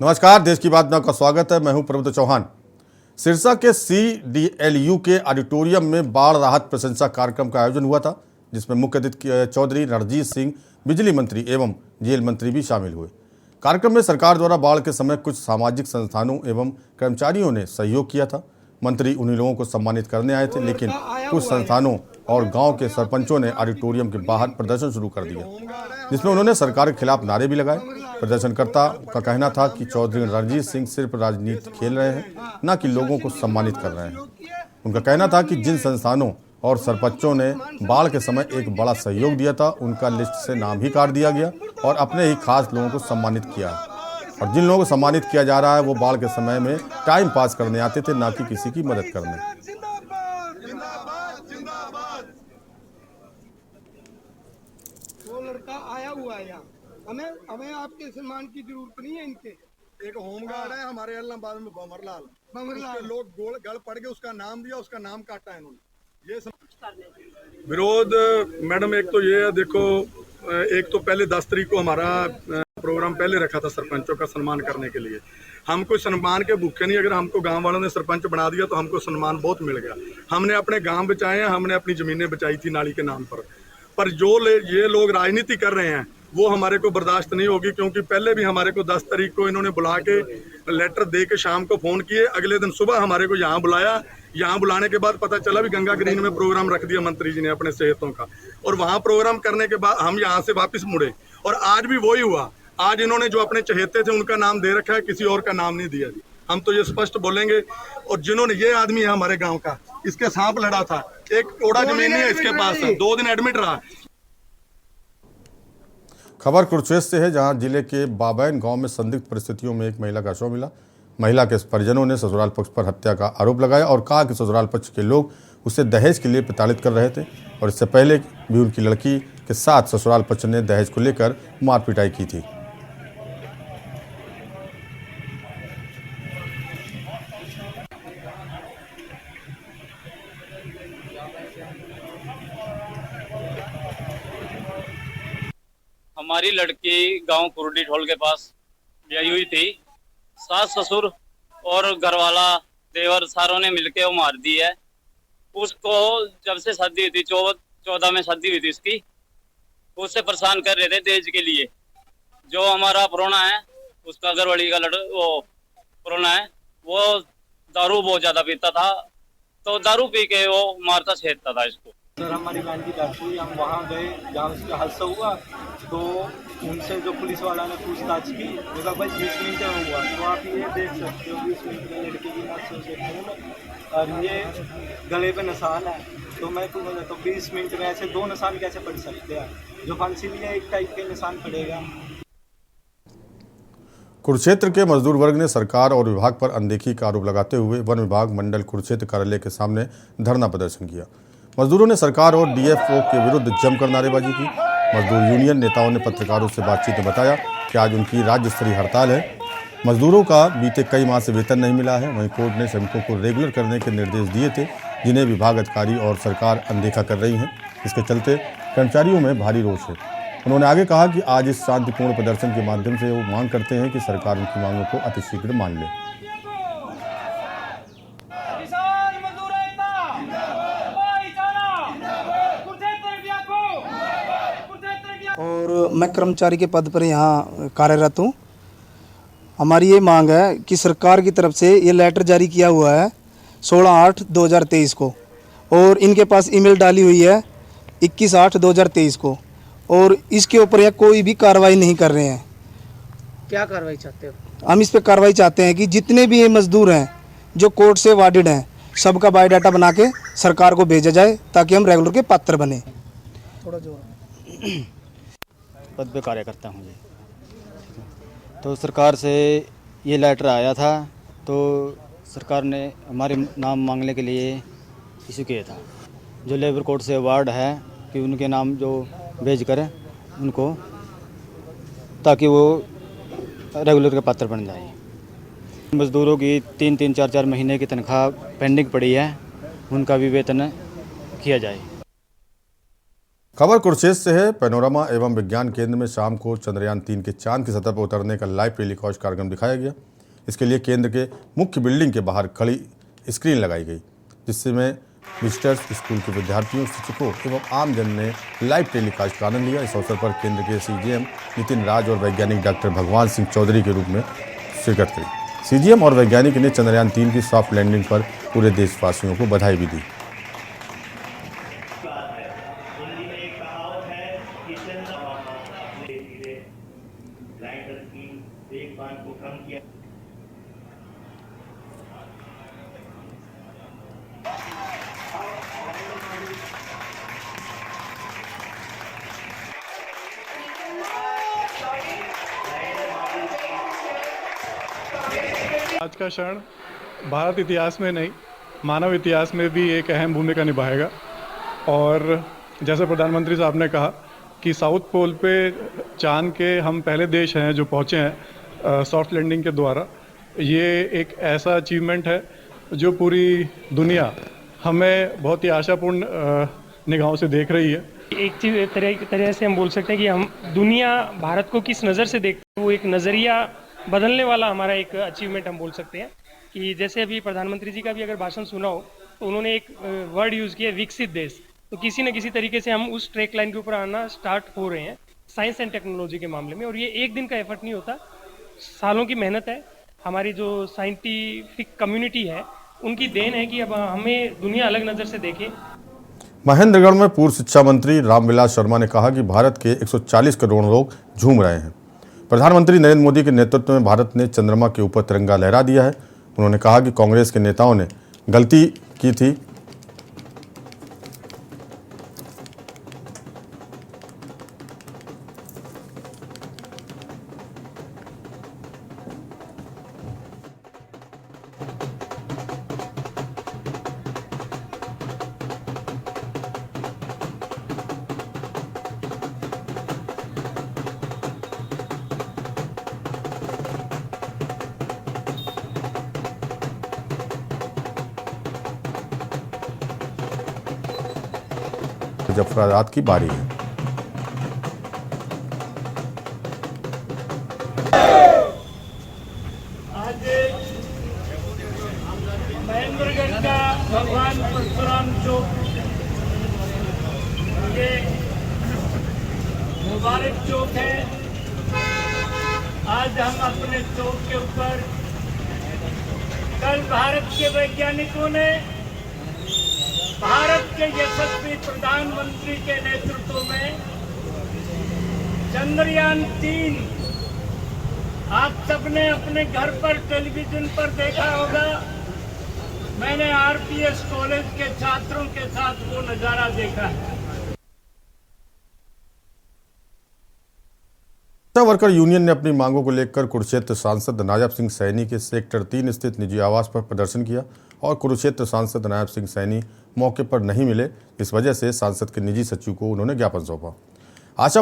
नमस्कार, देश की बात में आपका स्वागत है। मैं हूं प्रबोध चौहान। सिरसा के CDLU के ऑडिटोरियम में बाढ़ राहत प्रशंसा कार्यक्रम का आयोजन हुआ था, जिसमें मुख्य अतिथि चौधरी रणजीत सिंह, बिजली मंत्री एवं जेल मंत्री भी शामिल हुए। कार्यक्रम में सरकार द्वारा बाढ़ के समय कुछ सामाजिक संस्थानों एवं कर्मचारियों ने सहयोग किया था। मंत्री उन्हीं लोगों को सम्मानित करने आए थे, लेकिन कुछ संस्थानों और गांव के सरपंचों ने ऑडिटोरियम के बाहर प्रदर्शन शुरू कर दिया, जिसमें उन्होंने सरकार के खिलाफ नारे भी लगाए। प्रदर्शनकर्ता का कहना था कि चौधरी रणजीत सिंह सिर्फ राजनीति खेल रहे हैं, न कि लोगों को सम्मानित कर रहे हैं। उनका कहना था कि जिन संस्थानों और सरपंचों ने बाढ़ के समय एक बड़ा सहयोग दिया था, उनका लिस्ट से नाम ही काट दिया गया और अपने ही खास लोगों को सम्मानित किया। और जिन लोगों को सम्मानित किया जा रहा है, वो बाढ़ के समय में टाइम पास करने आते थे, ना कि किसी की मदद करने। वो लड़का आया हुआ है यहाँ, हमें आपके सम्मान की जरूरत नहीं है। इनके एक होमगार्ड है हमारे इलाहाबाद में, बमरलाल, लोग गोल गल पड़ गए, उसका नाम दिया, उसका नाम काटा इन्होंने। ये विरोध मैडम, एक तो ये है, देखो, एक तो पहले 10 तारीख को हमारा प्रोग्राम पहले रखा था सरपंचों का सम्मान करने के लिए। हम कोई सम्मान के भूखे नहीं, अगर हमको गांव वालों ने सरपंच बना दिया तो हमको सम्मान बहुत मिल गया। हमने अपने गांव बचाए हैं, हमने अपनी जमीनें बचाई थी नाली के नाम पर जो ये लोग राजनीति कर रहे हैं वो हमारे को बर्दाश्त नहीं होगी, क्योंकि पहले भी हमारे को 10 तारीख को इन्होंने बुला के लेटर दे के शाम को फोन किए, अगले दिन सुबह हमारे को यहाँ बुलाया। यहाँ बुलाने के बाद पता चला भी गंगा ग्रीन में प्रोग्राम रख दिया मंत्री जी ने अपने सेहतों का, और वहाँ प्रोग्राम करने के बाद हम यहाँ से वापस मुड़े और आज भी वही हुआ। आज इन्होंने जो अपने चहेते थे उनका नाम दे रखा है, किसी और का नाम नहीं दिया जी। हम तो ये स्पष्ट बोलेंगे। और जिन्होंने, ये आदमी है हमारे गाँव का, इसके सांप लड़ा था, एक ओड़ा जमीन नहीं है इसके पास, 2 दिन एडमिट रहा। खबर कुरुक्षेत्र से है, जहां जिले के बाबैन गांव में संदिग्ध परिस्थितियों में एक महिला का शव मिला। महिला के परिजनों ने ससुराल पक्ष पर हत्या का आरोप लगाया और कहा कि ससुराल पक्ष के लोग उसे दहेज के लिए प्रताड़ित कर रहे थे और इससे पहले भी उनकी लड़की के साथ ससुराल पक्ष ने दहेज को लेकर मार पिटाई की थी। हमारी लड़की गांव कुरडी ठोल के पास ब्याही हुई थी। सास ससुर और घरवाला देवर सारों ने मिलके वो मार दी है। उसको जब से शादी हुई थी, 14 में शादी हुई थी उसकी, उससे परेशान कर रहे थे दहेज के लिए। जो हमारा प्रोना है, उसका घरवाली का वो प्रोना है, वो दारू बहुत ज्यादा पीता था, तो दारू पी के वो मारता छेड़ता था इसको। सर, हमारी बहन की डेथ हुई, हम वहाँ गए जहाँ उसका हादसा हुआ, तो उनसे जो पुलिस वाला ने पूछताछ की, देखा भाई 20 मिनट में हुआ। तो आप ये देख सकते हो 20 मिनट में लड़के की नाक से खून और ये गले पे निशान है। तो मैं पूछा था, तो 20 मिनट में ऐसे 2 निशान कैसे पड़ सकते हैं? जो फांसी लिया एक टाइप के निशान पड़ेगा। कुरुक्षेत्र के मजदूर वर्ग ने सरकार और विभाग पर अनदेखी का आरोप लगाते हुए वन विभाग मंडल कुरुक्षेत्र कार्यालय के सामने धरना प्रदर्शन किया। मजदूरों ने सरकार और DFO के विरुद्ध जमकर नारेबाजी की। मजदूर यूनियन नेताओं ने पत्रकारों से बातचीत में बताया कि आज उनकी राज्य स्तरीय हड़ताल है। मजदूरों का बीते कई माह से वेतन नहीं मिला है। वहीं कोर्ट ने श्रमिकों को रेगुलर करने के निर्देश दिए थे, जिन्हें विभाग अधिकारी और सरकार अनदेखा कर रही हैं। इसके चलते कर्मचारियों में भारी रोष है। उन्होंने आगे कहा कि आज इस शांतिपूर्ण प्रदर्शन के माध्यम से वो मांग करते हैं कि सरकार उनकी मांगों को अतिशीघ्र मान ले। और मैं कर्मचारी के पद पर यहाँ कार्यरत हूँ। हमारी ये मांग है कि सरकार की तरफ से ये लेटर जारी किया हुआ है 16/8/2023 को, और इनके पास ईमेल डाली हुई है 21/8/2023 को, और इसके ऊपर यह कोई भी कार्रवाई नहीं कर रहे हैं। क्या कार्रवाई चाहते हो? हम इस पे कार्रवाई चाहते हैं कि जितने भी ये मजदूर हैं जो कोर्ट से वार्डेड हैं, सबका बायोडाटा बना के सरकार को भेजा जाए, ताकि हम रेगुलर के पात्र बने। थोड़ा जोर पद पे कार्य करता हूँ जी। तो सरकार से ये लेटर आया था, तो सरकार ने हमारे नाम मांगने के लिए इशू किया था। जो लेबर कोर्ट से अवार्ड है कि उनके नाम जो भेज कर उनको, ताकि वो रेगुलर के पात्र बन जाए। मज़दूरों की 3-3, 4-4 महीने की तनख्वाह पेंडिंग पड़ी है, उनका भी वेतन किया जाए। खबर कुरुक्षेत्र से है। पैनोरमा एवं विज्ञान केंद्र में शाम को चंद्रयान 3 के चांद की सतह पर उतरने का लाइव टेलीकास्ट कार्यक्रम दिखाया गया। इसके लिए केंद्र के मुख्य बिल्डिंग के बाहर खड़ी स्क्रीन लगाई गई, जिसमें विजिटर्स, स्कूल के विद्यार्थियों, शिक्षकों एवं आमजन ने लाइव टेलीकास्ट का आनंद लिया। इस अवसर पर केंद्र के सीजीएम नितिन राज और वैज्ञानिक डॉक्टर भगवान सिंह चौधरी के रूप में शिरकत करी। सीजीएम और वैज्ञानिक ने चंद्रयान 3 की सॉफ्ट लैंडिंग पर पूरे देशवासियों को बधाई भी दी। आज का क्षण भारत इतिहास में नहीं, मानव इतिहास में भी एक अहम भूमिका निभाएगा। और जैसे प्रधानमंत्री साहब ने कहा कि साउथ पोल पे चांद के हम पहले देश हैं जो पहुंचे हैं सॉफ्ट लैंडिंग के द्वारा। ये एक ऐसा अचीवमेंट है जो पूरी दुनिया हमें बहुत ही आशापूर्ण निगाहों से देख रही है। एक तरह से हम बोल सकते हैं कि हम दुनिया भारत को किस नज़र से देखते हैं, वो एक नज़रिया बदलने वाला हमारा एक अचीवमेंट हम बोल सकते हैं। कि जैसे अभी प्रधानमंत्री जी का भी अगर भाषण सुना हो तो उन्होंने एक वर्ड यूज़ किया, विकसित देश। तो किसी न किसी तरीके से हम उस ट्रैक लाइन के ऊपर आना स्टार्ट हो रहे हैं साइंस एंड टेक्नोलॉजी के मामले में। और ये एक दिन का एफर्ट नहीं होता, सालों की मेहनत है। हमारी जो साइंटिफिक कम्युनिटी है उनकी देन है कि अब हमें दुनिया अलग नज़र से देखे। महेंद्रगढ़ में पूर्व शिक्षा मंत्री रामविलास शर्मा ने कहा कि भारत के 140 करोड़ लोग झूम रहे हैं। प्रधानमंत्री नरेंद्र मोदी के नेतृत्व में भारत ने चंद्रमा के ऊपर तिरंगा लहरा दिया है। उन्होंने कहा कि कांग्रेस के नेताओं ने गलती की थी। जफराबाद की बारी है। आज महेंद्रगढ़ का भगवान परशुराम चौक ये मुबारक चौक है। आज हम अपने चौक के ऊपर कल भारत के वैज्ञानिकों ने भारत के यशस्वी प्रधानमंत्री के नेतृत्व में चंद्रयान 3 आप सबने अपने घर पर टेलीविजन पर देखा होगा। मैंने आरपीएस कॉलेज के छात्रों के साथ वो नज़ारा देखा है। आशा वर्कर यूनियन ने अपनी मांगों को लेकर कुरुक्षेत्र सांसद नायब सिंह सैनी के सेक्टर 3 स्थित निजी आवास पर प्रदर्शन किया और कुरुक्षेत्र सांसद नायब सिंह सैनी मौके पर नहीं मिले। इस वजह से सांसद के निजी सचिव को उन्होंने ज्ञापन सौंपा। आशा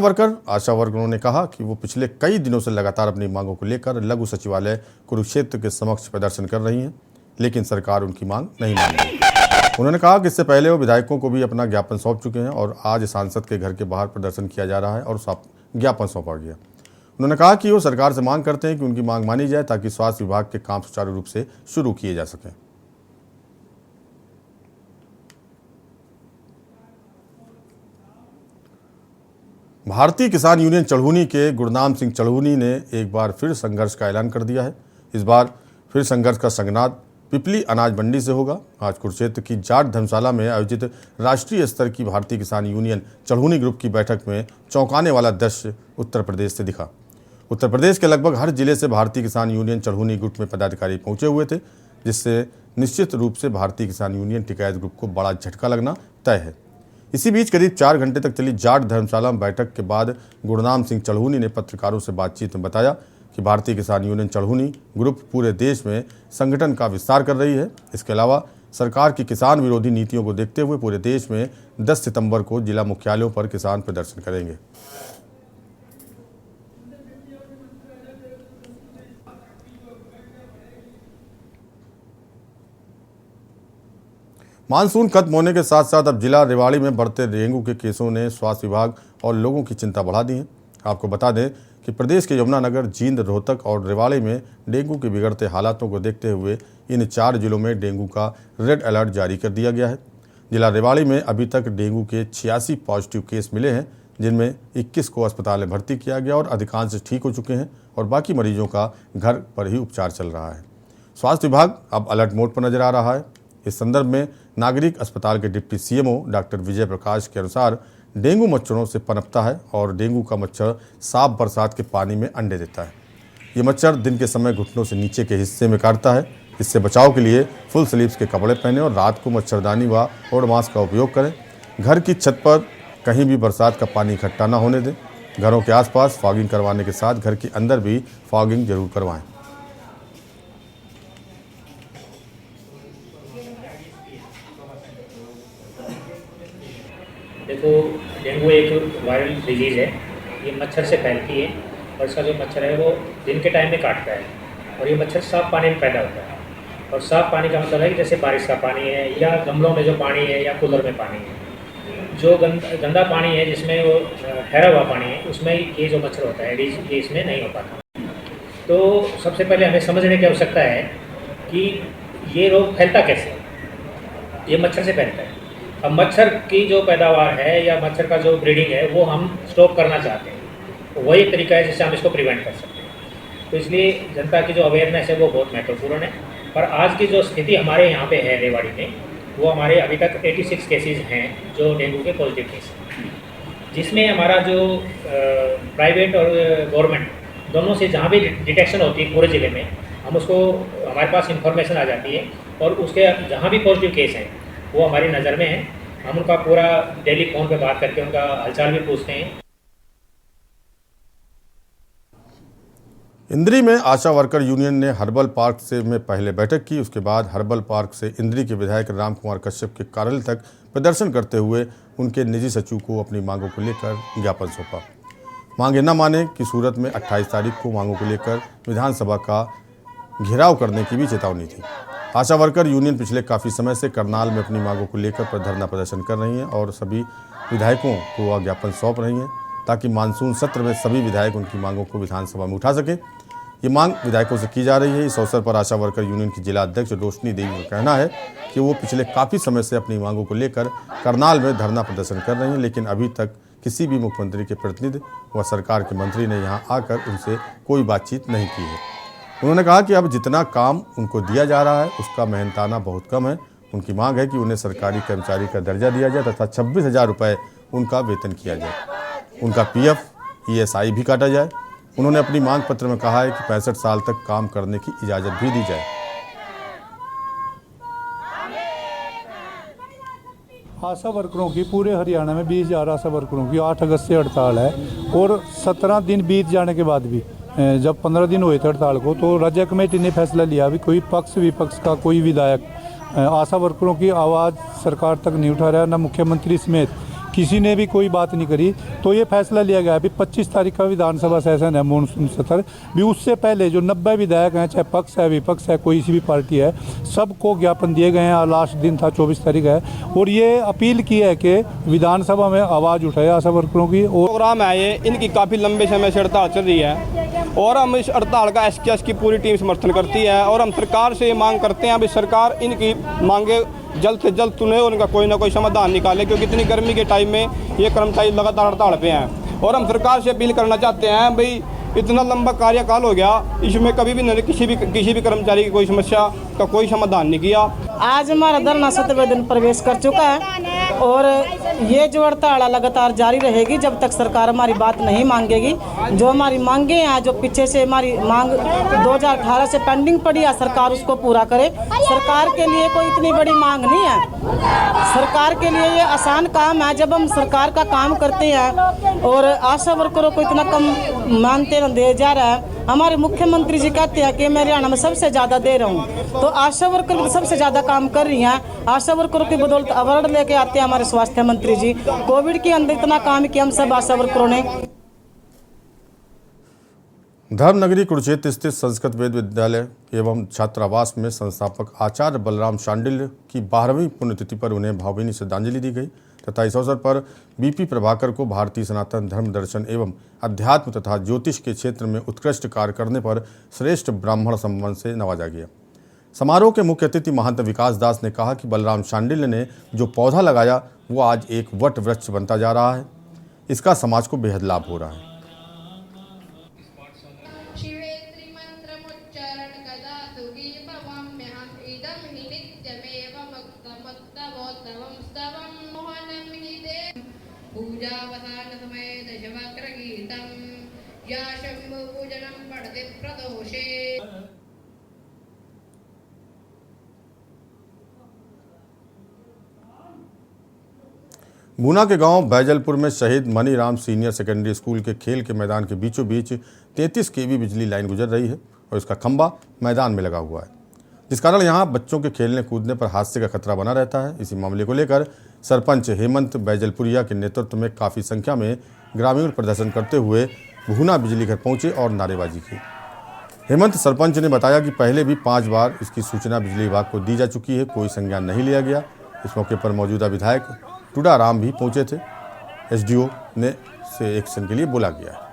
वर्करों ने कहा कि वो पिछले कई दिनों से लगातार अपनी मांगों को लेकर लघु सचिवालय कुरुक्षेत्र के समक्ष प्रदर्शन कर रही हैं, लेकिन सरकार उनकी मांग नहीं मान रही। उन्होंने कहा कि इससे पहले वो विधायकों को भी अपना ज्ञापन सौंप चुके हैं और आज सांसद के घर के बाहर प्रदर्शन किया जा रहा है और ज्ञापन सौंपा गया। उन्होंने कहा कि वो सरकार से मांग करते हैं कि उनकी मांग मानी जाए ताकि स्वास्थ्य विभाग के काम सुचारू रूप से शुरू किए जा सकें। भारतीय किसान यूनियन चढ़ूनी के गुरनाम सिंह चढ़ूनी ने एक बार फिर संघर्ष का ऐलान कर दिया है। इस बार फिर संघर्ष का संगनाद पिपली अनाज मंडी से होगा। आज कुरुक्षेत्र की जाट धर्मशाला में आयोजित राष्ट्रीय स्तर की भारतीय किसान यूनियन चढ़ूनी ग्रुप की बैठक में चौंकाने वाला दृश्य उत्तर प्रदेश से दिखा। उत्तर प्रदेश के लगभग हर जिले से भारतीय किसान यूनियन चढ़ूनी ग्रुप में पदाधिकारी पहुंचे हुए थे, जिससे निश्चित रूप से भारतीय किसान यूनियन टिकायत ग्रुप को बड़ा झटका लगना तय है। इसी बीच करीब 4 घंटे तक चली जाट धर्मशाला में बैठक के बाद गुरनाम सिंह चढ़ूनी ने पत्रकारों से बातचीत में बताया कि भारतीय किसान यूनियन चढ़ूनी ग्रुप पूरे देश में संगठन का विस्तार कर रही है। इसके अलावा सरकार की किसान विरोधी नीतियों को देखते हुए पूरे देश में 10 सितंबर को जिला मुख्यालयों पर किसान प्रदर्शन करेंगे। मानसून खत्म होने के साथ साथ अब जिला रेवाड़ी में बढ़ते डेंगू के केसों ने स्वास्थ्य विभाग और लोगों की चिंता बढ़ा दी है। आपको बता दें कि प्रदेश के यमुनानगर, जींद, रोहतक और रेवाड़ी में डेंगू के बिगड़ते हालातों को देखते हुए इन 4 जिलों में डेंगू का रेड अलर्ट जारी कर दिया गया है। जिला रेवाड़ी में अभी तक डेंगू के 86 पॉजिटिव केस मिले हैं, जिनमें 21 को अस्पताल में भर्ती किया गया और अधिकांश ठीक हो चुके हैं और बाकी मरीजों का घर पर ही उपचार चल रहा है। स्वास्थ्य विभाग अब अलर्ट मोड पर नजर आ रहा है। इस संदर्भ में नागरिक अस्पताल के deputy CMO doctor Vijay Prakash के अनुसार डेंगू मच्छरों से पनपता है और डेंगू का मच्छर साफ बरसात के पानी में अंडे देता है। ये मच्छर दिन के समय घुटनों से नीचे के हिस्से में काटता है। इससे बचाव के लिए फुल स्लीव्स के कपड़े पहने और रात को मच्छरदानी व ओडोमॉस का उपयोग करें। घर की छत पर कहीं भी बरसात का पानी इकट्ठा न होने दें। घरों के आसपास फॉगिंग करवाने के साथ घर के अंदर भी फॉगिंग जरूर करवाएं। देखो, डेंगू एक वायरल डिजीज़ है। ये मच्छर से फैलती है और इसका जो मच्छर है वो दिन के टाइम में काटता है और ये मच्छर साफ़ पानी में पैदा होता है। और साफ़ पानी का मतलब है कि जैसे बारिश का पानी है या गमलों में जो पानी है या कूलर में पानी है। जो गंदा पानी है जिसमें वो ठहरा हुआ पानी है, उसमें ये जो मच्छर होता है एडीज, ये इसमें नहीं हो पाता। तो सबसे पहले हमें समझने की आवश्यकता है कि ये रोग फैलता कैसे। ये मच्छर से फैलता है। अब मच्छर की जो पैदावार है या मच्छर का जो ब्रीडिंग है वो हम स्टॉप करना चाहते हैं, तो वही तरीका है जिससे हम इसको प्रिवेंट कर सकते हैं। तो इसलिए जनता की जो अवेयरनेस है वो बहुत महत्वपूर्ण है। पर आज की जो स्थिति हमारे यहाँ पे है रेवाड़ी में, वो हमारे अभी तक 86 केसेस हैं जो डेंगू के पॉजिटिव केस हैं, जिसमें हमारा जो प्राइवेट और गवर्नमेंट दोनों से जहाँ भी डिटेक्शन होती है पूरे ज़िले में, हम उसको हमारे पास इंफॉर्मेशन आ जाती है और उसके जहाँ भी पॉजिटिव केस हैं वो हमारी नज़र में है। हम उनका पूरा डेली फ़ोन पे बात करके उनका हालचाल भी पूछते हैं। इंद्री में आशा वर्कर यूनियन ने हर्बल पार्क से में पहले बैठक की। उसके बाद हर्बल पार्क से इंद्री के विधायक राम कुमार कश्यप के कार्यालय तक प्रदर्शन करते हुए उनके निजी सचिव को अपनी मांगों को लेकर ज्ञापन सौंपा। मांगे न माने की सूरत में 28 तारीख को मांगों को लेकर विधानसभा का घेराव करने की भी चेतावनी थी। आशा वर्कर यूनियन पिछले काफ़ी समय से करनाल में अपनी मांगों को लेकर धरना प्रदर्शन कर रही हैं और सभी विधायकों को वह ज्ञापन सौंप रही हैं ताकि मानसून सत्र में सभी विधायक उनकी मांगों को विधानसभा में उठा सकें। ये मांग विधायकों से की जा रही है। इस अवसर पर आशा वर्कर यूनियन की जिला अध्यक्ष रोशनी देवी का कहना है कि वो पिछले काफ़ी समय से अपनी मांगों को लेकर करनाल में धरना प्रदर्शन कर रही हैं, लेकिन अभी तक किसी भी मुख्यमंत्री के प्रतिनिधि व सरकार के मंत्री ने यहाँ आकर उनसे कोई बातचीत नहीं की है। उन्होंने कहा कि अब जितना काम उनको दिया जा रहा है उसका मेहनताना बहुत कम है। उनकी मांग है कि उन्हें सरकारी कर्मचारी का दर्जा दिया जाए तथा 26,000 रुपये उनका वेतन किया जाए। उनका PF, ESI भी काटा जाए। उन्होंने अपनी मांग पत्र में कहा है कि 65 साल तक काम करने की इजाज़त भी दी जाए। आशा वर्करों की पूरे हरियाणा में 20,000 आशा वर्करों की 8 अगस्त से हड़ताल है और 17 दिन बीत जाने के बाद भी जब 15 दिन हुए थे हड़ताल को, तो राज्य कमेटी ने फैसला लिया भी कोई पक्ष विपक्ष का कोई विधायक आशा वर्करों की आवाज़ सरकार तक नहीं उठा रहा, न मुख्यमंत्री समेत किसी ने भी कोई बात नहीं करी। तो ये फैसला लिया गया अभी 25 तारीख का विधानसभा सेशन है मानसून सत्र भी, उससे पहले जो 90 विधायक हैं, चाहे पक्ष है विपक्ष है कोई सी भी पार्टी है, सबको ज्ञापन दिए गए हैं। लास्ट दिन था 24 तारीख है और ये अपील की है कि विधानसभा में आवाज़ उठाए आशा वर्करों की। और प्रोग्राम है ये, इनकी काफ़ी लंबे समय से हड़ताल चल रही है और हम इस हड़ताल का SKS की पूरी टीम समर्थन करती है और हम सरकार से ये मांग करते हैं अभी सरकार इनकी मांगे जल्द से जल्द सुने और इनका कोई ना कोई समाधान निकाले, क्योंकि इतनी गर्मी के टाइम में ये कर्मचारी लगातार हड़ताल पे हैं। और हम सरकार से अपील करना चाहते हैं भाई, इतना लंबा कार्यकाल हो गया, इसमें कभी भी किसी भी कर्मचारी की कोई समस्या का कोई समाधान नहीं किया। आज हमारा धरना 7वें दिन प्रवेश कर चुका है और ये जो हड़ताल लगातार जारी रहेगी जब तक सरकार हमारी बात नहीं मांगेगी। जो हमारी मांगे हैं, जो पीछे से हमारी मांग 2018 से पेंडिंग पड़ी है, सरकार उसको पूरा करे। सरकार के लिए कोई इतनी बड़ी मांग नहीं है, सरकार के लिए ये आसान काम है। जब हम सरकार का काम करते हैं और आशा वर्करों को इतना कम मानते दिया जा रहा है, हमारे मुख्यमंत्री जी कहते हैं कि मैं हरियाणा में सबसे ज़्यादा दे रहा हूँ, तो आशा वर्कर भी सबसे ज़्यादा काम कर रही हैं। आशा वर्करों की बदौलत अवार्ड लेके आते हैं हमारे स्वास्थ्य मंत्री जी। कोविड के अंदर इतना काम किया हम सब आशा वर्करों ने। धर्मनगरी कुरुक्षेत्र स्थित संस्कृत वेद विद्यालय एवं छात्रावास में संस्थापक आचार्य बलराम शांडिल्य की 12वीं पुण्यतिथि पर उन्हें भावभीनी श्रद्धांजलि दी गई तथा इस अवसर पर बीपी प्रभाकर को भारतीय सनातन धर्म दर्शन एवं अध्यात्म तथा ज्योतिष के क्षेत्र में उत्कृष्ट कार्य करने पर श्रेष्ठ ब्राह्मण सम्मान से नवाजा गया। समारोह के मुख्य अतिथि महंत विकास दास ने कहा कि बलराम शांडिल्य ने जो पौधा लगाया वो आज एक वट वृक्ष बनता जा रहा है। इसका समाज को बेहद लाभ हो रहा है। पूजावसान समय दशवक्र गीतम या शंभु पूजनम पढ़ते प्रदोषे। गुना के गांव बैजलपुर में शहीद मनीराम सीनियर सेकेंडरी स्कूल के खेल के मैदान के बीचों बीच 33 kV बिजली लाइन गुजर रही है और इसका खंभा मैदान में लगा हुआ है, जिस कारण यहां बच्चों के खेलने कूदने पर हादसे का खतरा बना रहता है। इसी मामले को लेकर सरपंच हेमंत बैजलपुरिया के नेतृत्व में काफ़ी संख्या में ग्रामीण प्रदर्शन करते हुए गुना बिजली घर पहुंचे और नारेबाजी की। हेमंत सरपंच ने बताया कि पहले भी 5 बार इसकी सूचना बिजली विभाग को दी जा चुकी है, कोई संज्ञान नहीं लिया गया। इस मौके पर मौजूदा विधायक टूडाराम भी पहुंचे थे। एसडीओ ने से एक्शन के लिए बोला गया है।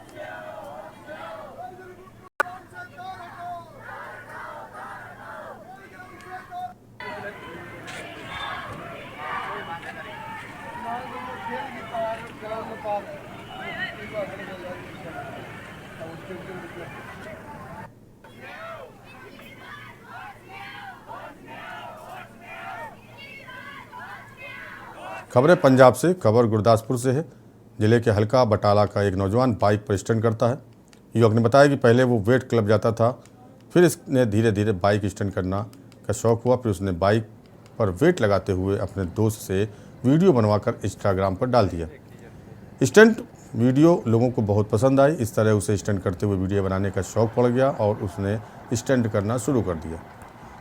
खबरें पंजाब से। खबर गुरदासपुर से है। जिले के हल्का बटाला का एक नौजवान बाइक पर स्टंट करता है। युवक ने बताया कि पहले वो वेट क्लब जाता था, फिर इसने धीरे धीरे बाइक स्टंट करना का शौक हुआ। फिर उसने बाइक पर वेट लगाते हुए अपने दोस्त से वीडियो बनवाकर इंस्टाग्राम पर डाल दिया। स्टंट वीडियो लोगों को बहुत पसंद आई। इस तरह उसे स्टंट करते हुए वीडियो बनाने का शौक पड़ गया और उसने स्टंट करना शुरू कर दिया।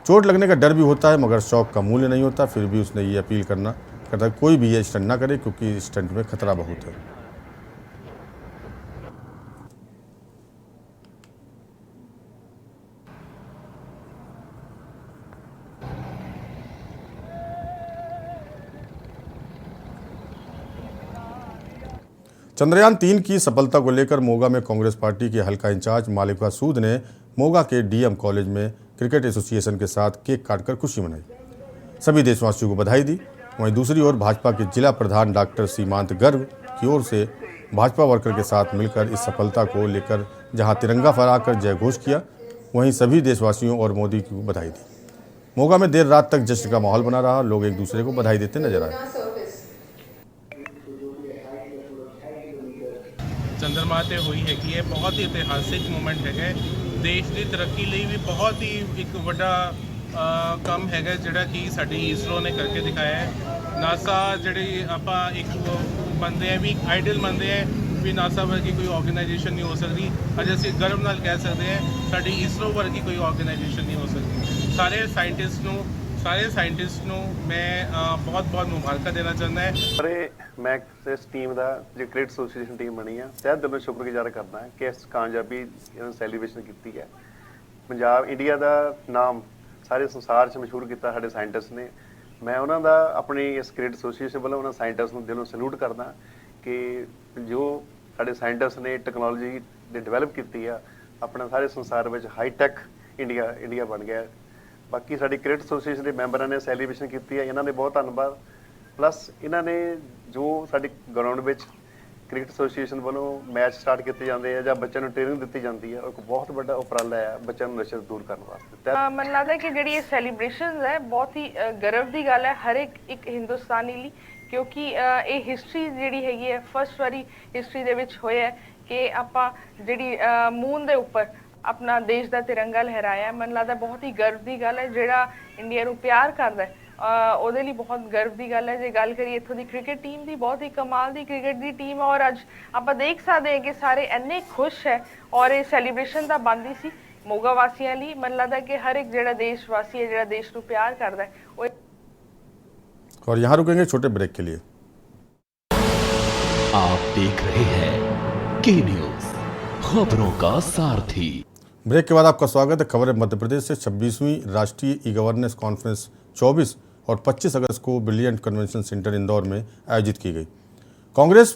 चोट लगने का डर भी होता है, मगर शौक का मूल्य नहीं होता। फिर भी उसने ये अपील करता है कोई भी ये स्टंट ना करे, क्योंकि स्टंट में खतरा बहुत है। चंद्रयान 3 की सफलता को लेकर मोगा में कांग्रेस पार्टी के हल्का इंचार्ज मालिका सूद ने मोगा के डीएम कॉलेज में क्रिकेट एसोसिएशन के साथ केक काटकर खुशी मनाई, सभी देशवासियों को बधाई दी। वहीं दूसरी ओर भाजपा के जिला प्रधान डॉक्टर सीमांत गर्ग की ओर से भाजपा वर्कर के साथ मिलकर इस सफलता को लेकर जहां तिरंगा फहराकर जय घोष किया, वहीं सभी देशवासियों और मोदी को बधाई दी। मोगा में देर रात तक जश्न का माहौल बना रहा। लोग एक दूसरे को बधाई देते नजर आए। चंद्रमा ते हुई है कि ये बहुत ही इतिहासिक मूवमेंट है। देश की तरक्की लिए भी बहुत ही एक बड़ा ਕੰਮ ਹੈਗਾ ਜਿਹੜਾ ਕਿ ਸਾਡੀ ਇਸਰੋ ਨੇ ਕਰਕੇ ਦਿਖਾਇਆ ਹੈ। ਨਾਸਾ ਜਿਹੜੀ ਆਪਾਂ ਇੱਕ ਬੰਦੇ ਆ ਵੀ ਆਈਡੀਅਲ ਮੰਨਦੇ ਆ ਵੀ ਨਾਸਾ ਵਰਗੀ ਕੋਈ ਆਰਗੇਨਾਈਜੇਸ਼ਨ ਨਹੀਂ ਹੋ ਸਕਦੀ। ਅੱਜ ਅਸੀਂ ਗਰਵ ਨਾਲ ਕਹਿ ਸਕਦੇ ਹਾਂ ਸਾਡੀ ਇਸਰੋ ਵਰਗੀ ਕੋਈ ਆਰਗੇਨਾਈਜੇਸ਼ਨ ਨਹੀਂ ਹੋ ਸਕਦੀ। ਸਾਰੇ ਸਾਇੰਟਿਸਟ ਨੂੰ ਮੈਂ ਬਹੁਤ ਮੁਬਾਰਕਾਂ ਦੇਣਾ ਚਾਹੁੰਦਾ ਹੈ। ਸਾਰੇ ਮੈਂ ਇਸ ਟੀਮ ਦਾ ਜੋ ਕ੍ਰਿਕਟ ਐਸੋਸੀਏਸ਼ਨ ਟੀਮ ਬਣੀ ਆ, ਤਹਿ ਦਿਲੋਂ ਸ਼ੁਕਰਗੁਜ਼ਾਰ ਕਰਦਾ ਹਾਂ ਕਿ ਇਸ ਕਾਮਯਾਬੀ ਇਹਨਾਂ ਸੈਲੀਬ੍ਰੇਸ਼ਨ ਕੀਤੀ ਹੈ। ਪੰਜਾਬ ਇੰਡੀਆ ਦਾ ਨਾਮ ਸਾਰੇ ਸੰਸਾਰ 'ਚ ਮਸ਼ਹੂਰ ਕੀਤਾ ਸਾਡੇ ਸਾਇੰਟਿਸਟ ਨੇ। ਮੈਂ ਉਹਨਾਂ ਦਾ ਆਪਣੀ ਇਸ ਕ੍ਰਿਕਟ ਐਸੋਸੀਏਸ਼ਨ ਵੱਲੋਂ ਉਹਨਾਂ ਸਾਇੰਟਿਸਟ ਨੂੰ ਦਿਲੋਂ ਸਲੂਟ ਕਰਦਾ ਕਿ ਜੋ ਸਾਡੇ ਸਾਇੰਟਿਸਟ ਨੇ ਟੈਕਨੋਲੋਜੀ ਦੇ ਡਿਵੈਲਪ ਕੀਤੀ ਆ, ਆਪਣਾ ਸਾਰੇ ਸੰਸਾਰ ਵਿੱਚ ਹਾਈਟੈਕ ਇੰਡੀਆ ਬਣ ਗਿਆ। ਬਾਕੀ ਸਾਡੀ ਕ੍ਰਿਕਟ ਐਸੋਸੀਏਸ਼ਨ ਦੇ ਮੈਂਬਰਾਂ ਨੇ ਸੈਲੀਬ੍ਰੇਸ਼ਨ ਕੀਤੀ ਹੈ, ਇਹਨਾਂ ਦੇ ਬਹੁਤ ਧੰਨਵਾਦ। ਪਲੱਸ ਇਹਨਾਂ ਨੇ ਜੋ ਸਾਡੇ ਗਰਾਊਂਡ ਵਿੱਚ ਕ੍ਰਿਕਟ ਐਸੋਸੀਏਸ਼ਨ ਵੱਲੋਂ ਮੈਚ ਸਟਾਰਟ ਕੀਤੇ ਜਾਂਦੇ ਆ ਜਾਂ ਬੱਚਿਆਂ ਨੂੰ ਟ੍ਰੇਨਿੰਗ ਦਿੱਤੀ ਜਾਂਦੀ ਹੈ, ਇੱਕ ਬਹੁਤ ਵੱਡਾ ਉਪਰਾਲਾ ਹੈ ਬੱਚਿਆਂ ਨੂੰ ਨਸ਼ੇ ਤੋਂ ਦੂਰ ਕਰਨ ਵਾਸਤੇ। ਮੈਨੂੰ ਲੱਗਦਾ ਕਿ ਜਿਹੜੀ ਇਹ ਸੈਲੀਬ੍ਰੇਸ਼ਨਸ ਹੈ ਬਹੁਤ ਹੀ ਗਰਵ ਦੀ ਗੱਲ ਹੈ ਹਰ ਇੱਕ ਹਿੰਦੁਸਤਾਨੀ ਲਈ, ਕਿਉਂਕਿ ਇਹ ਹਿਸਟਰੀ ਜਿਹੜੀ ਹੈਗੀ ਹੈ ਫਸਟ ਵਾਰੀ ਹਿਸਟਰੀ ਦੇ ਵਿੱਚ ਹੋਇਆ ਕਿ ਆਪਾਂ ਜਿਹੜੀ ਮੂਨ ਦੇ ਉੱਪਰ ਆਪਣਾ ਦੇਸ਼ ਦਾ ਤਿਰੰਗਾ ਲਹਿਰਾਇਆ। ਮੈਨੂੰ ਲੱਗਦਾ ਬਹੁਤ ਹੀ ਗਰਵ ਦੀ ਗੱਲ ਹੈ। ਜਿਹੜਾ ਇੰਡੀਆ ਨੂੰ ਪਿਆਰ ਕਰਦਾ ਉਹਦੇ ਲਈ ਬਹੁਤ ਗਰਵ ਦੀ ਗੱਲ ਹੈ। ਜੇ ਗੱਲ ਕਰੀਏ ਇੱਥੋਂ ਦੀ ਕ੍ਰਿਕਟ ਟੀਮ ਦੀ, ਬਹੁਤ ਹੀ ਕਮਾਲ ਦੀ ਕ੍ਰਿਕਟ ਦੀ ਟੀਮ ਹੈ ਔਰ ਅੱਜ ਆਪਾਂ ਦੇਖ ਸਕਦੇ ਹਾਂ ਕਿ ਸਾਰੇ ਇੰਨੇ ਖੁਸ਼ ਹੈ ਔਰ ਇਹ ਸੈਲੀਬ੍ਰੇਸ਼ਨ ਤਾਂ ਬਣਦੀ ਸੀ ਮੋਗਾ ਵਾਸੀਆਂ ਲਈ। ਮੈਨੂੰ ਲੱਗਦਾ ਕਿ ਹਰ ਇੱਕ ਜਿਹੜਾ ਦੇਸ਼ ਵਾਸੀ ਹੈ, ਜਿਹੜਾ ਦੇਸ਼ ਨੂੰ ਪਿਆਰ ਕਰਦਾ ਹੈ ਉਹ। और यहाँ रुकेंगे छोटे ब्रेक के लिए। आप देख रहे हैं के न्यूज़, खबरों का सारथी। ब्रेक के बाद आपका स्वागत है। खबर है मध्य प्रदेश से। 26वीं राष्ट्रीय ई गवर्नेंस कॉन्फ्रेंस 24 और 25 अगस्त को ब्रिलियंट कन्वेंशन सेंटर इंदौर में आयोजित की गई। कॉन्फ्रेंस